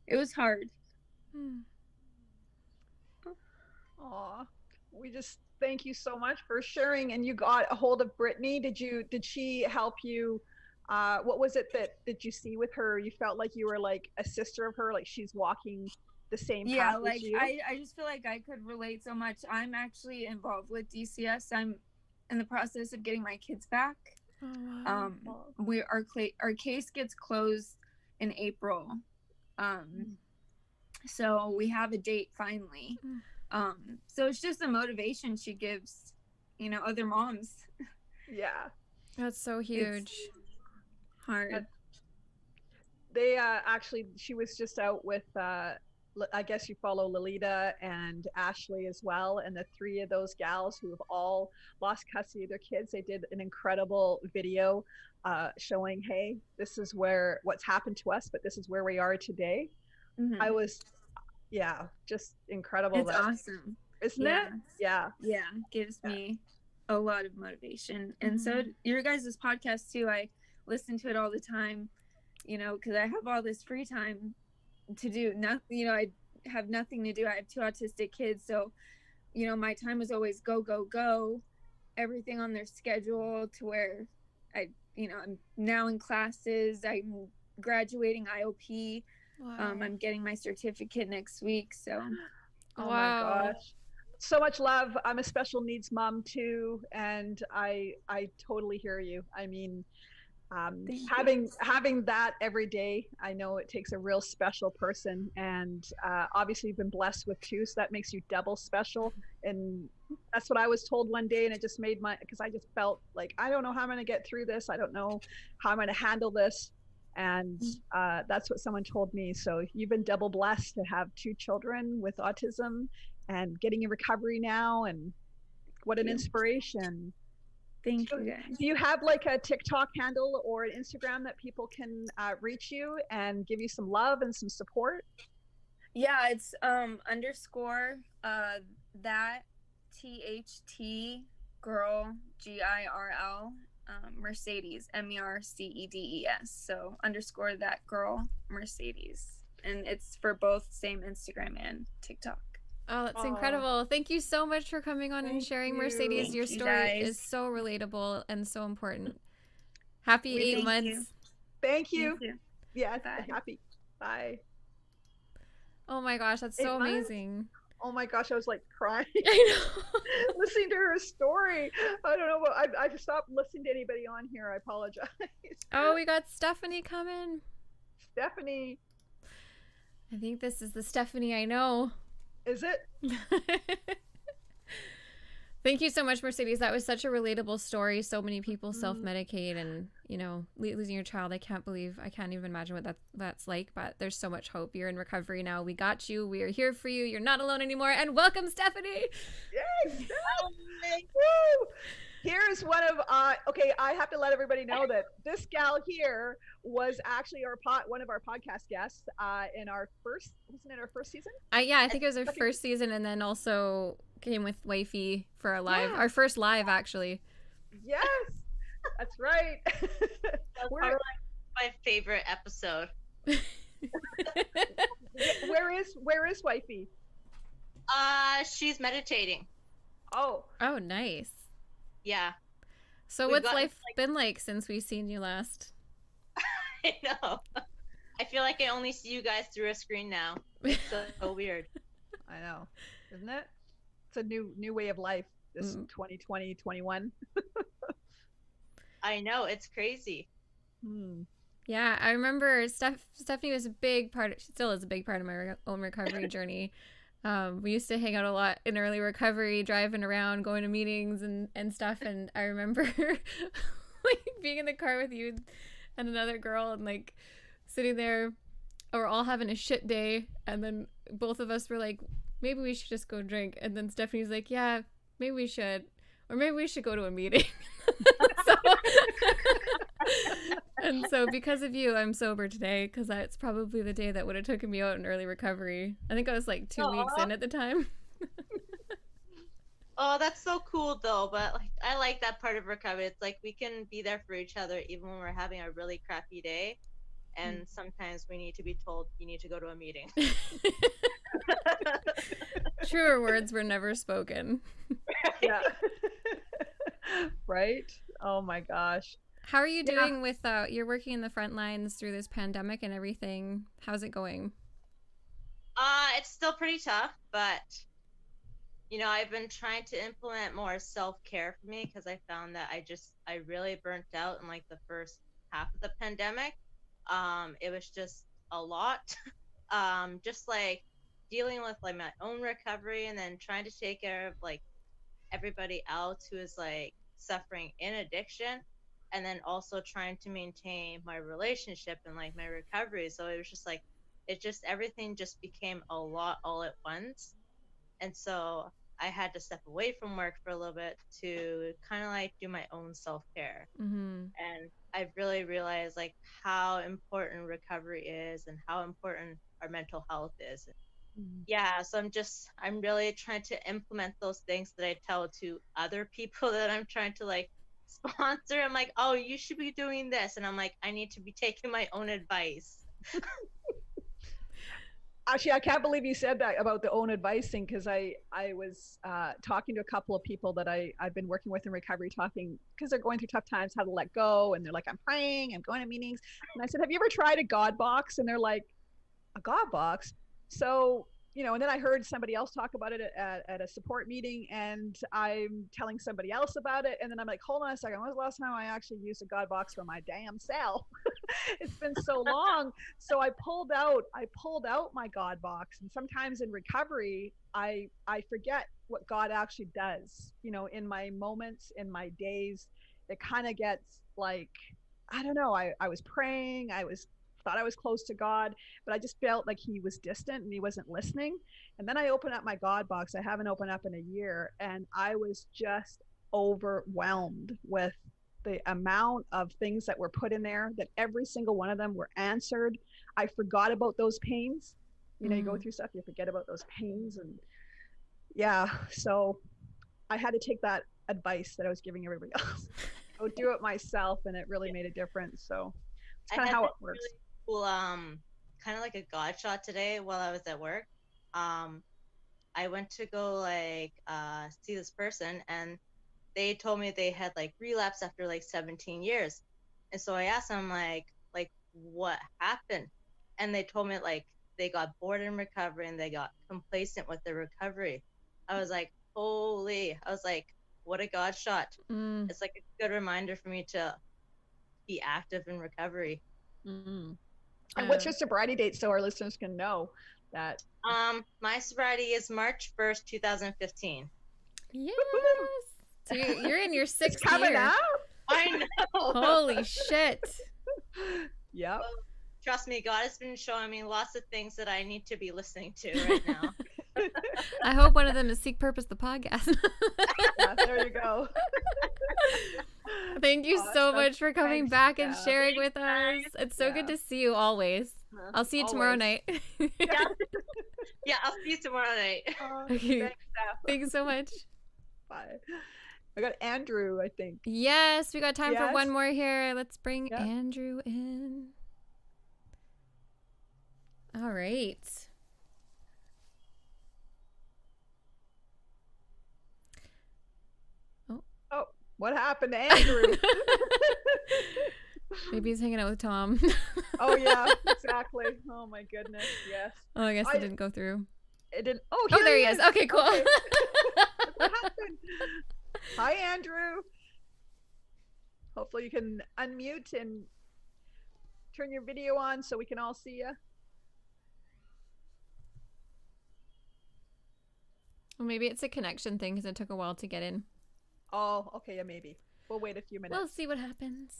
it was hard. Aw, we just thank you so much for sharing. And you got a hold of Brittany. Did she help you? What was it did you see with her? You felt like you were like a sister of her, like she's walking the same path as you? I just feel like I could relate so much. I'm actually involved with DCS. I'm in the process of getting my kids back. Oh, wow. Our case gets closed in April. So we have a date finally. So it's just a motivation she gives, other moms. Yeah. That's so huge. It's hard. They actually, she was just out with, I guess you follow Lolita and Ashley as well. And the three of those gals who have all lost custody of their kids, they did an incredible video showing, hey, this is what's happened to us, but this is where we are today. Mm-hmm. I was, just incredible. It's awesome. Isn't it? Yeah. Yeah. Gives me a lot of motivation. And so your guys' podcast too, I listen to it all the time, because I have all this free time to do nothing. I have nothing to do. I have 2 autistic kids. So, my time was always go, go, go, everything on their schedule to where I'm now in classes. I'm graduating IOP. Wow. I'm getting my certificate next week. So, oh my gosh, so much love. I'm a special needs mom too, and I totally hear you. I mean, having that every day, I know it takes a real special person, and obviously you've been blessed with 2, so that makes you double special. And that's what I was told one day, and it just made because I just felt like, I don't know how I'm going to get through this. I don't know how I'm going to handle this. And that's what someone told me. So you've been double blessed to have 2 children with autism and getting in recovery now. And what an inspiration. Thank you guys. Do you have like a TikTok handle or an Instagram that people can reach you and give you some love and some support? Yeah, it's underscore that THT girl GIRL Mercedes MERCEDES. So underscore that girl Mercedes, and it's for both same Instagram and TikTok. Oh, that's incredible. Thank you so much for coming on and sharing, Mercedes. Your story is so relatable and so important. Happy 8 months. Thank you. Thank you. Yeah, Bye. happy. Bye. Oh my gosh, that's so amazing. Oh my gosh, I was like crying. I know. Listening to her story. I don't know what I've stopped listening to anybody on here. I apologize. Oh, we got Stephanie coming. Stephanie. I think this is the Stephanie I know. Is it? Thank you so much, Mercedes. That was such a relatable story. So many people self-medicate and, losing your child. I can't even imagine what that's like, but there's so much hope. You're in recovery now. We got you. We are here for you. You're not alone anymore. And welcome, Stephanie. Yes. Woo! Here's one of, okay, I have to let everybody know that this gal here was actually one of our podcast guests in our wasn't it our first season? Yeah, I think it was our first season, and then also came with Wifey for our first live, actually. Yes, that's right. That's probably my favorite episode. Where is Wifey? She's meditating. Oh, nice. Yeah. So what's life been like since we've seen you last? I know. I feel like I only see you guys through a screen now. It's so weird. I know. Isn't it? It's a new way of life, this 2020, 21. I know. It's crazy. Yeah, I remember Stephanie was still is a big part of my own recovery journey. We used to hang out a lot in early recovery, driving around, going to meetings and stuff. And I remember being in the car with you and another girl and sitting there, we're all having a shit day. And then both of us were like, maybe we should just go drink. And then Stephanie's like, yeah, maybe we should. Or maybe we should go to a meeting. So because of you, I'm sober today, because that's probably the day that would have taken me out in early recovery. I think I was 2 weeks in at the time. Oh, that's so cool though. But I like that part of recovery. It's we can be there for each other even when we're having a really crappy day. And sometimes we need to be told you need to go to a meeting. Truer words were never spoken. Yeah. Right? Oh my gosh. How are you doing with you're working in the front lines through this pandemic and everything? How's it going? It's still pretty tough, but I've been trying to implement more self-care for me because I found that I really burnt out in like the first half of the pandemic. It was just a lot. Just like dealing with like my own recovery and then trying to take care of like everybody else who is like suffering in addiction, and then also trying to maintain my relationship and like my recovery. So it was just like everything just became a lot all at once. And so I had to step away from work for a little bit to kind of like do my own self-care. Mm-hmm. And I've really realized like how important recovery is and how important our mental health is. Yeah, so I'm really trying to implement those things that I tell to other people that I'm trying to like sponsor. I'm like, oh, you should be doing this, and I'm like, I need to be taking my own advice. Actually, I can't believe you said that about the own advice thing, because I was talking to a couple of people that I've been working with in recovery, talking because they're going through tough times, how to let go, and they're like, I'm praying, I'm going to meetings, and I said, have you ever tried a God box? And they're like, a God box? So, and then I heard somebody else talk about it at a support meeting, and I'm telling somebody else about it, and then I'm like, hold on a second, when was the last time I actually used a God box for my damn self? It's been so long. So I pulled out my God box, and sometimes in recovery I forget what God actually does, in my moments, in my days. It kind of gets like, I don't know, I was praying, thought I was close to God, but I just felt like he was distant and he wasn't listening. And then I opened up my God box. I haven't opened up in a year, and I was just overwhelmed with the amount of things that were put in there, that every single one of them were answered. I forgot about those pains. You go through stuff, you forget about those pains. And yeah, so I had to take that advice that I was giving everybody else. Go do it myself, and it really made a difference. So it's kind of how it works. Really cool, kind of like a God shot today while I was at work. I went to go like see this person, and they told me they had like relapsed after like 17 years. And so I asked them like what happened? And they told me like they got bored in recovery and they got complacent with their recovery. I was like, holy, I was like, what a God shot. It's like a good reminder for me to be active in recovery. And what's your sobriety date, so our listeners can know that? My sobriety is March 1st, 2015. Yes. So you're in your 6th year. Out? I know. Holy shit. Yep. Well, trust me, God has been showing me lots of things that I need to be listening to right now. I hope one of them is Seek Purpose, the podcast. Yeah, there you go. Thank you so much for coming back and sharing with us. It's so good to see you always. I'll see you tomorrow night. Yeah, I'll see you tomorrow night. Okay. Thanks so much. Bye. I got Andrew, I think. Yes, we got time for one more here. Let's bring Andrew in. All right. Oh, what happened to Andrew? Maybe he's hanging out with Tom. Oh yeah, exactly. Oh my goodness, yes. Oh, I guess it didn't go through. It didn't. Oh, there he is. Okay, cool. Okay. What happened? Hi, Andrew. Hopefully you can unmute and turn your video on so we can all see you. Well, maybe it's a connection thing because it took a while to get in. Oh, okay, yeah, maybe. We'll wait a few minutes. We'll see what happens.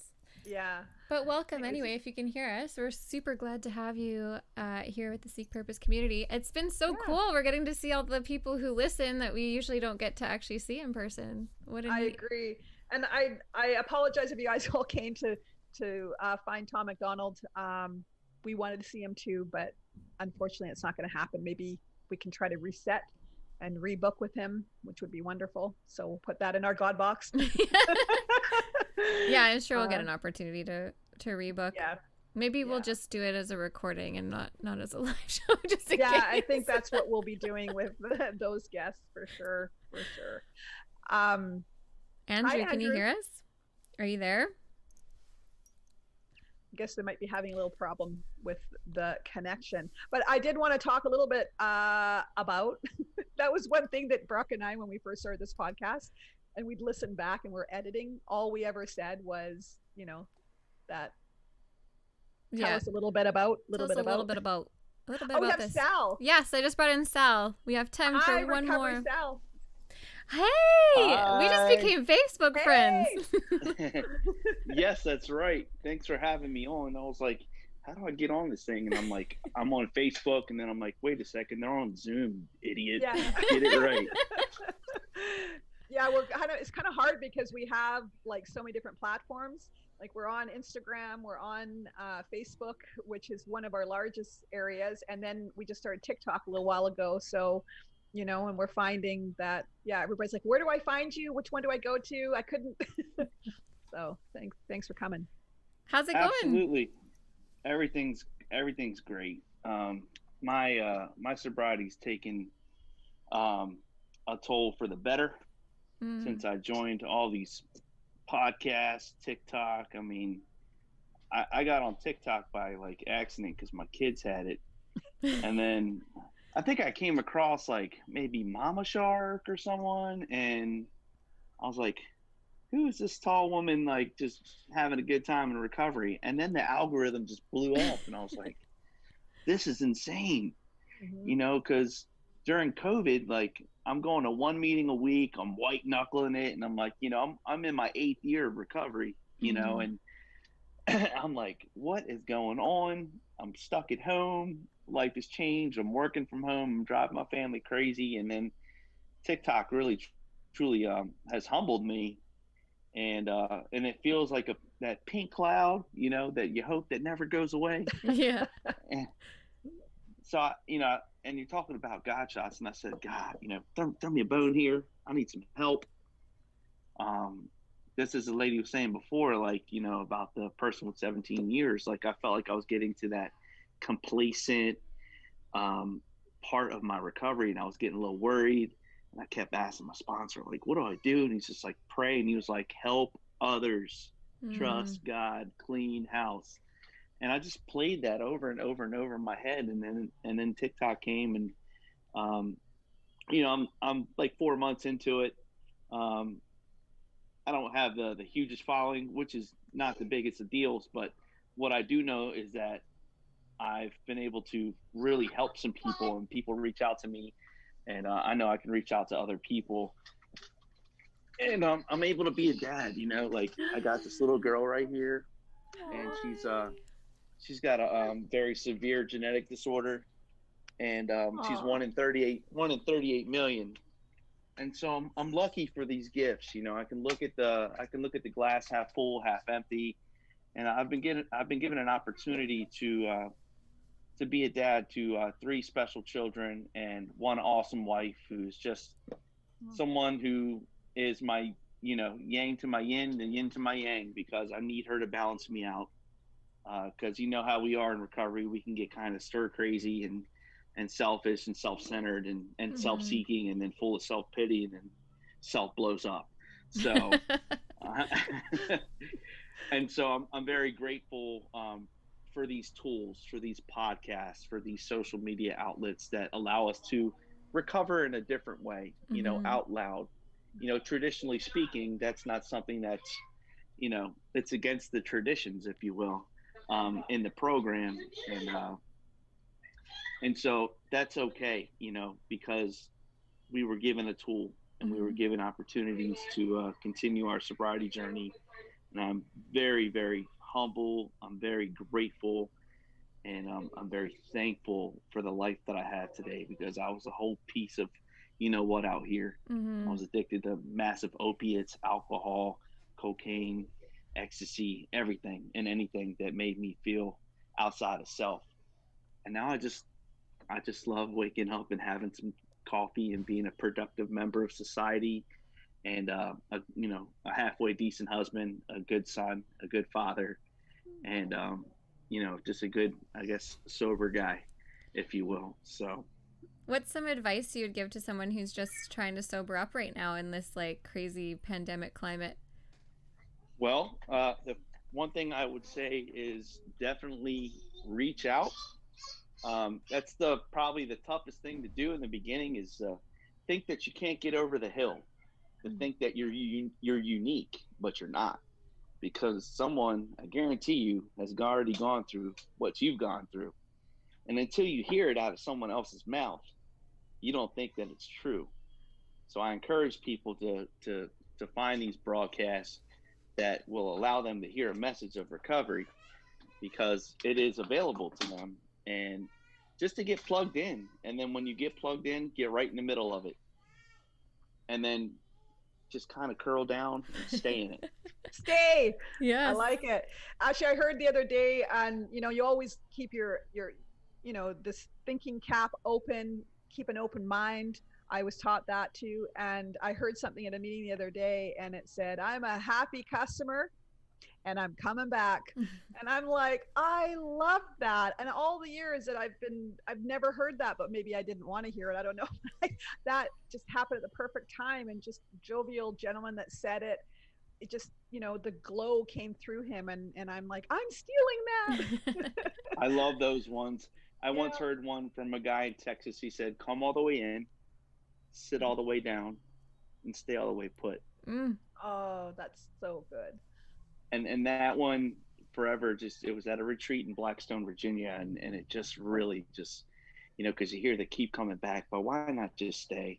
Yeah. But welcome anyway, if you can hear us. We're super glad to have you here with the Seek Purpose community. It's been so cool. We're getting to see all the people who listen that we usually don't get to actually see in person. I agree. And I apologize if you guys all came to find Tom MacDonald. We wanted to see him too, but unfortunately it's not going to happen. Maybe we can try to reset and rebook with him, which would be wonderful. So we'll put that in our God box. Yeah, I'm sure we'll get an opportunity to rebook. Yeah. Maybe we'll just do it as a recording and not as a live show. Just in case. I think that's what we'll be doing with those guests for sure. Andrew, can you hear us? Are you there? I guess they might be having a little problem with the connection, but I did want to talk a little bit about that was one thing that Brooke and I, when we first started this podcast, and we'd listen back and we're editing, all we ever said was, that tell us a little bit about. A little bit about we have this. Sal. Yes, I just brought in Sal. We have time for one more. Sal. Hey, we just became Facebook friends. Yes, that's right. Thanks for having me on. I was like, how do I get on this thing? And I'm like, I'm on Facebook, and then I'm like, wait a second, they're on Zoom, idiot. Yeah. Get it right. Yeah, it's kind of hard because we have like so many different platforms. Like we're on Instagram, we're on Facebook, which is one of our largest areas, and then we just started TikTok a little while ago. So, and we're finding that, everybody's like, where do I find you? Which one do I go to? I couldn't. So thanks for coming. How's it going? Absolutely. Everything's great. My sobriety's taken a toll for the better since I joined all these podcasts, TikTok. I mean, I got on TikTok by like accident because my kids had it, and then I think I came across like maybe Mama Shark or someone, and I was like, who is this tall woman like just having a good time in recovery? And then the algorithm just blew up, and I was like, this is insane. Because during COVID, like I'm going to one meeting a week, I'm white knuckling it, and I'm like, I'm in my 8th year of recovery, and I'm like, what is going on? I'm stuck at home. Life has changed. I'm working from home. I'm driving my family crazy. And then TikTok really, truly has humbled me. And it feels like that pink cloud, that you hope that never goes away. Yeah. And so, and you're talking about God shots, and I said, God, throw me a bone here. I need some help. This is a lady was saying before, like, about the person with 17 years. Like, I felt like I was getting to that complacent part of my recovery, and I was getting a little worried. And I kept asking my sponsor, like, what do I do? And he's just like, pray. And he was like, help others, trust God, clean house. And I just played that over and over and over in my head. And then TikTok came, and, I'm like 4 months into it. I don't have the hugest following, which is not the biggest of deals. But what I do know is that I've been able to really help some people, and people reach out to me. And I know I can reach out to other people, and I'm able to be a dad. Like I got this little girl right here, and she's got a very severe genetic disorder, and she's 1 in 38 million. And so I'm lucky for these gifts. I can look at the glass half full, half empty, and I've been given an opportunity to be a dad to 3 special children and 1 awesome wife who's just someone who is my, yang to my yin and yin to my yang, because I need her to balance me out. Because how we are in recovery, we can get kind of stir crazy and selfish and self-centered and self-seeking, and then full of self-pity, and then self blows up. So, and so I'm very grateful for these tools, for these podcasts, for these social media outlets that allow us to recover in a different way, out loud. Traditionally speaking, that's not something that's, it's against the traditions, if you will, in the program. And so that's okay, because we were given a tool, and we were given opportunities to continue our sobriety journey. And I'm very, very humble. I'm very grateful, and I'm very thankful for the life that I have today, because I was a whole piece of, what out here. I was addicted to massive opiates, alcohol, cocaine, ecstasy, everything and anything that made me feel outside of self. And now I just love waking up and having some coffee and being a productive member of society, and a halfway decent husband, a good son, a good father, and just a good, I guess, sober guy, if you will. So what's some advice you would give to someone who's just trying to sober up right now in this like crazy pandemic climate? Well, the one thing I would say is definitely reach out. That's probably the toughest thing to do in the beginning, is think that you can't get over the hill, to think that you're unique, but you're not, because someone, I guarantee you, has already gone through what you've gone through. And until you hear it out of someone else's mouth, you don't think that it's true. So I encourage people to find these broadcasts that will allow them to hear a message of recovery, because it is available to them, and just to get plugged in. And then when you get plugged in, get right in the middle of it, and then just kind of curl down and stay in it. Stay. Yeah, I like it. Actually, I heard the other day, and you always keep your this thinking cap open, keep an open mind. I was taught that too. And I heard something at a meeting the other day, and it said, I'm a happy customer and I'm coming back. And I'm like, I love that. And all the years that I've never heard that, but maybe I didn't want to hear it. I don't know. That just happened at the perfect time, and just jovial gentleman that said it. It just, the glow came through him, and I'm like, I'm stealing that. I love those ones. I once heard one from a guy in Texas. He said, come all the way in, sit all the way down, and stay all the way put. Oh, that's so good. And that one forever, it was at a retreat in Blackstone, Virginia, and it just really just, because you hear they keep coming back, but why not just stay?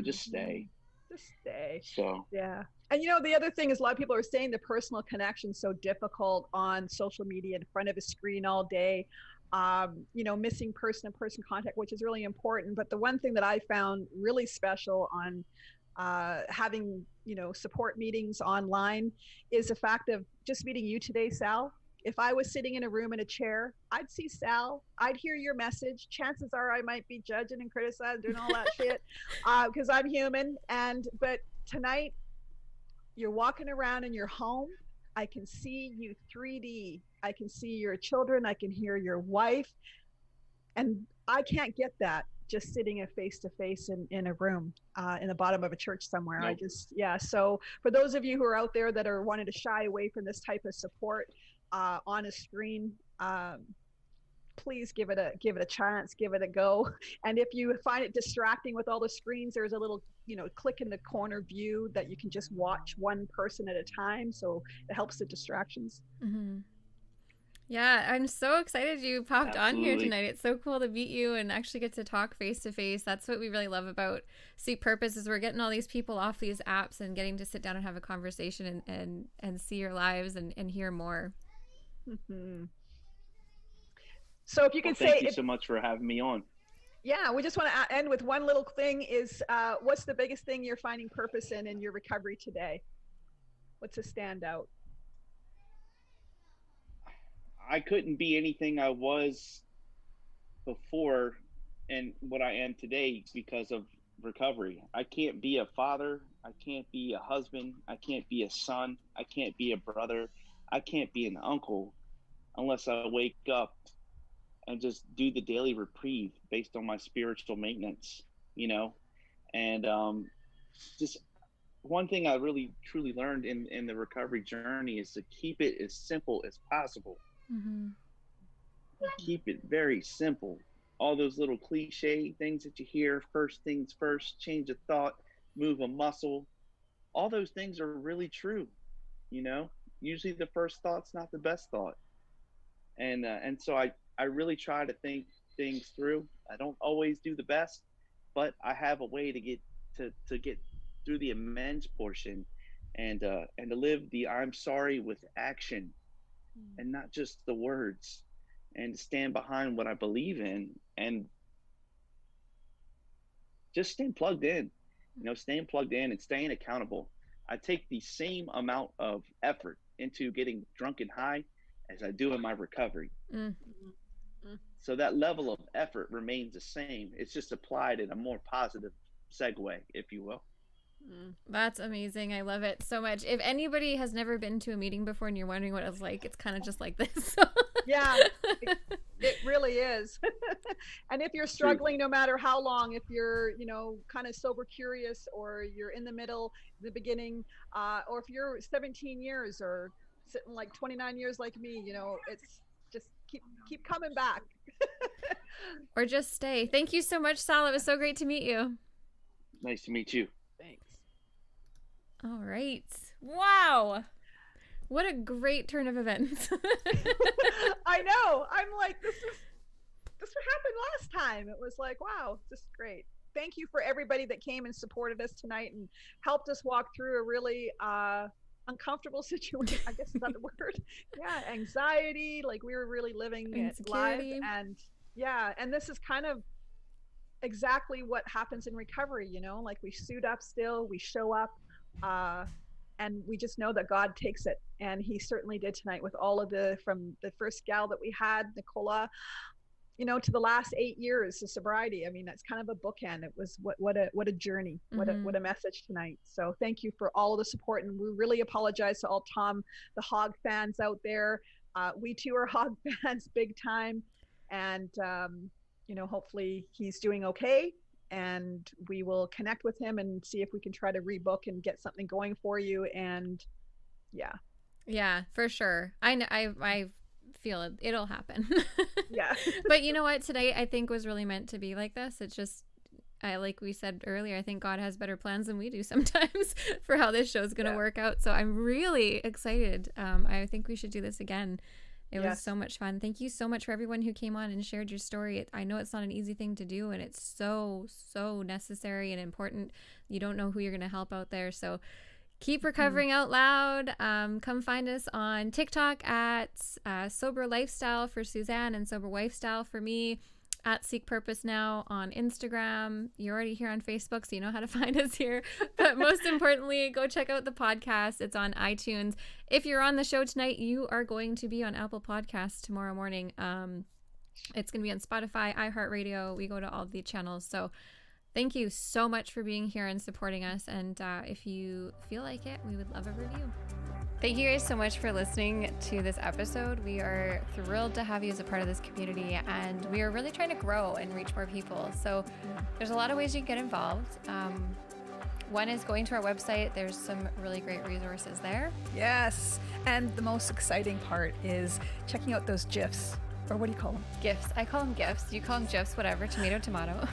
Just stay. Just stay. So yeah. And the other thing is, a lot of people are saying the personal connection is so difficult on social media, in front of a screen all day. Missing person-to-person contact, which is really important. But the one thing that I found really special on having support meetings online is the fact of just meeting you today, Sal. If I was sitting in a room in a chair, I'd see Sal, I'd hear your message. Chances are I might be judging and criticizing, doing all that shit, because I'm human. But tonight, you're walking around in your home. I can see you 3D. I can see your children. I can hear your wife. And I can't get that just sitting a face-to-face in a room in the bottom of a church somewhere. Nope. So for those of you who are out there that are wanting to shy away from this type of support on a screen, please give it a chance, give it a go. And if you find it distracting with all the screens, there's a little click in the corner view that you can just watch one person at a time, so it helps the distractions. Yeah, I'm so excited you popped on here tonight. It's so cool to meet you and actually get to talk face to face. That's what we really love about Seek Purpose, is we're getting all these people off these apps and getting to sit down and have a conversation and see your lives and hear more. So if you could thank you so much for having me on. Yeah, we just want to end with one little thing is, what's the biggest thing you're finding purpose in your recovery today? What's a standout? I couldn't be anything I was before and what I am today because of recovery. I can't be a father. I can't be a husband. I can't be a son. I can't be a brother. I can't be an uncle unless I wake up and just do the daily reprieve based on my spiritual maintenance, and just one thing I really truly learned in the recovery journey is to keep it as simple as possible. Keep it very simple. All those little cliche things that you hear, first things first, change a thought, move a muscle, all those things are really true. Usually the first thought's not the best thought. And so I really try to think things through. I don't always do the best, but I have a way to get through the amends portion and to live the I'm sorry with action and not just the words, and to stand behind what I believe in and just staying plugged in, staying plugged in and staying accountable. I take the same amount of effort into getting drunk and high as I do in my recovery. So that level of effort remains the same. It's just applied in a more positive segue, if you will. That's amazing. I love it so much. If anybody has never been to a meeting before and you're wondering what it's like, it's kind of just like this. Yeah, it really is. And if you're struggling, no matter how long, if you're, kind of sober curious, or you're in the middle, the beginning, or if you're 17 years or sitting like 29 years like me, it's just keep coming back. Or just stay. Thank you so much, Sal. It was so great to meet you. Nice to meet you. Thanks. All right. Wow. What a great turn of events. I know. I'm like, this what happened last time. It was like, wow, this is great. Thank you for everybody that came and supported us tonight and helped us walk through a really uncomfortable situation. I guess is that the word? Yeah, anxiety. Like we were really living it live, and and this is kind of exactly what happens in recovery. You know, like we suit up still, we show up, and we just know that God takes it, and He certainly did tonight with all of from the first gal that we had, Nicola, you know, to the last 8 years of sobriety. I mean, that's kind of a bookend. It was what a journey, what a message tonight. So thank you for all of the support, and we really apologize to all Tom the Hog fans out there. We too are Hog fans big time, and you know, hopefully he's doing okay, and we will connect with him and see if we can try to rebook and get something going for you. And yeah, for sure. I feel it'll happen. Yeah. But you know what, today I think was really meant to be like this. It's just like we said earlier, I think God has better plans than we do sometimes for how this show's gonna work out. So I'm really excited. I think we should do this again. It was so much fun. Thank you so much for everyone who came on and shared your story. I know it's not an easy thing to do, and it's so necessary and important. You don't know who you're gonna help out there, so keep recovering out loud. Come find us on TikTok at Sober Lifestyle for Suzanne and Sober Wifestyle for me, at Seek Purpose Now on Instagram. You're already here on Facebook, so you know how to find us here. But most importantly, go check out the podcast. It's on iTunes. If you're on the show tonight, you are going to be on Apple Podcasts tomorrow morning. It's going to be on Spotify, iHeartRadio. We go to all the channels. So thank you so much for being here and supporting us. And if you feel like it, we would love a review. Thank you guys so much for listening to this episode. We are thrilled to have you as a part of this community, and we are really trying to grow and reach more people. So there's a lot of ways you can get involved. One is going to our website. There's some really great resources there. Yes. And the most exciting part is checking out those GIFs. Or what do you call them? GIFs. I call them GIFs. You call them GIFs, whatever. Tomato, tomato.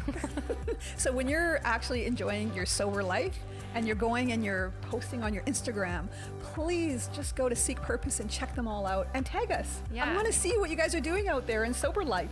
So when you're actually enjoying your sober life and you're going and you're posting on your Instagram, please just go to Seek Purpose and check them all out and tag us. Yeah. I want to see what you guys are doing out there in sober life.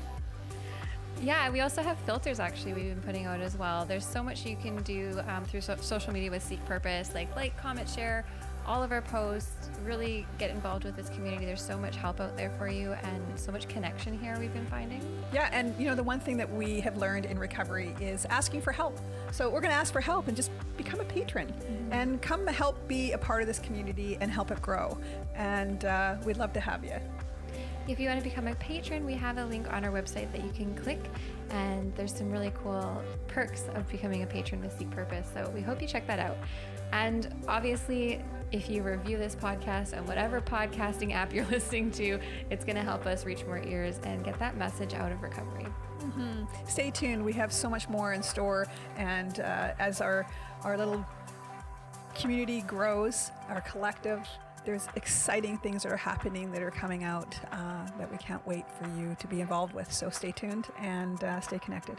Yeah, we also have filters actually we've been putting out as well. There's so much you can do through social media with Seek Purpose, like, comment, share all of our posts, really get involved with this community. There's so much help out there for you and so much connection here we've been finding. Yeah, and you know, the one thing that we have learned in recovery is asking for help. So we're going to ask for help and just become a patron and come help be a part of this community and help it grow. And we'd love to have you. If you want to become a patron, we have a link on our website that you can click, and there's some really cool perks of becoming a patron with Seek Purpose. So we hope you check that out. And obviously, if you review this podcast on whatever podcasting app you're listening to, it's going to help us reach more ears and get that message out of recovery. Stay tuned. We have so much more in store. And as our little community grows, our collective, there's exciting things that are happening that are coming out that we can't wait for you to be involved with. So stay tuned and stay connected.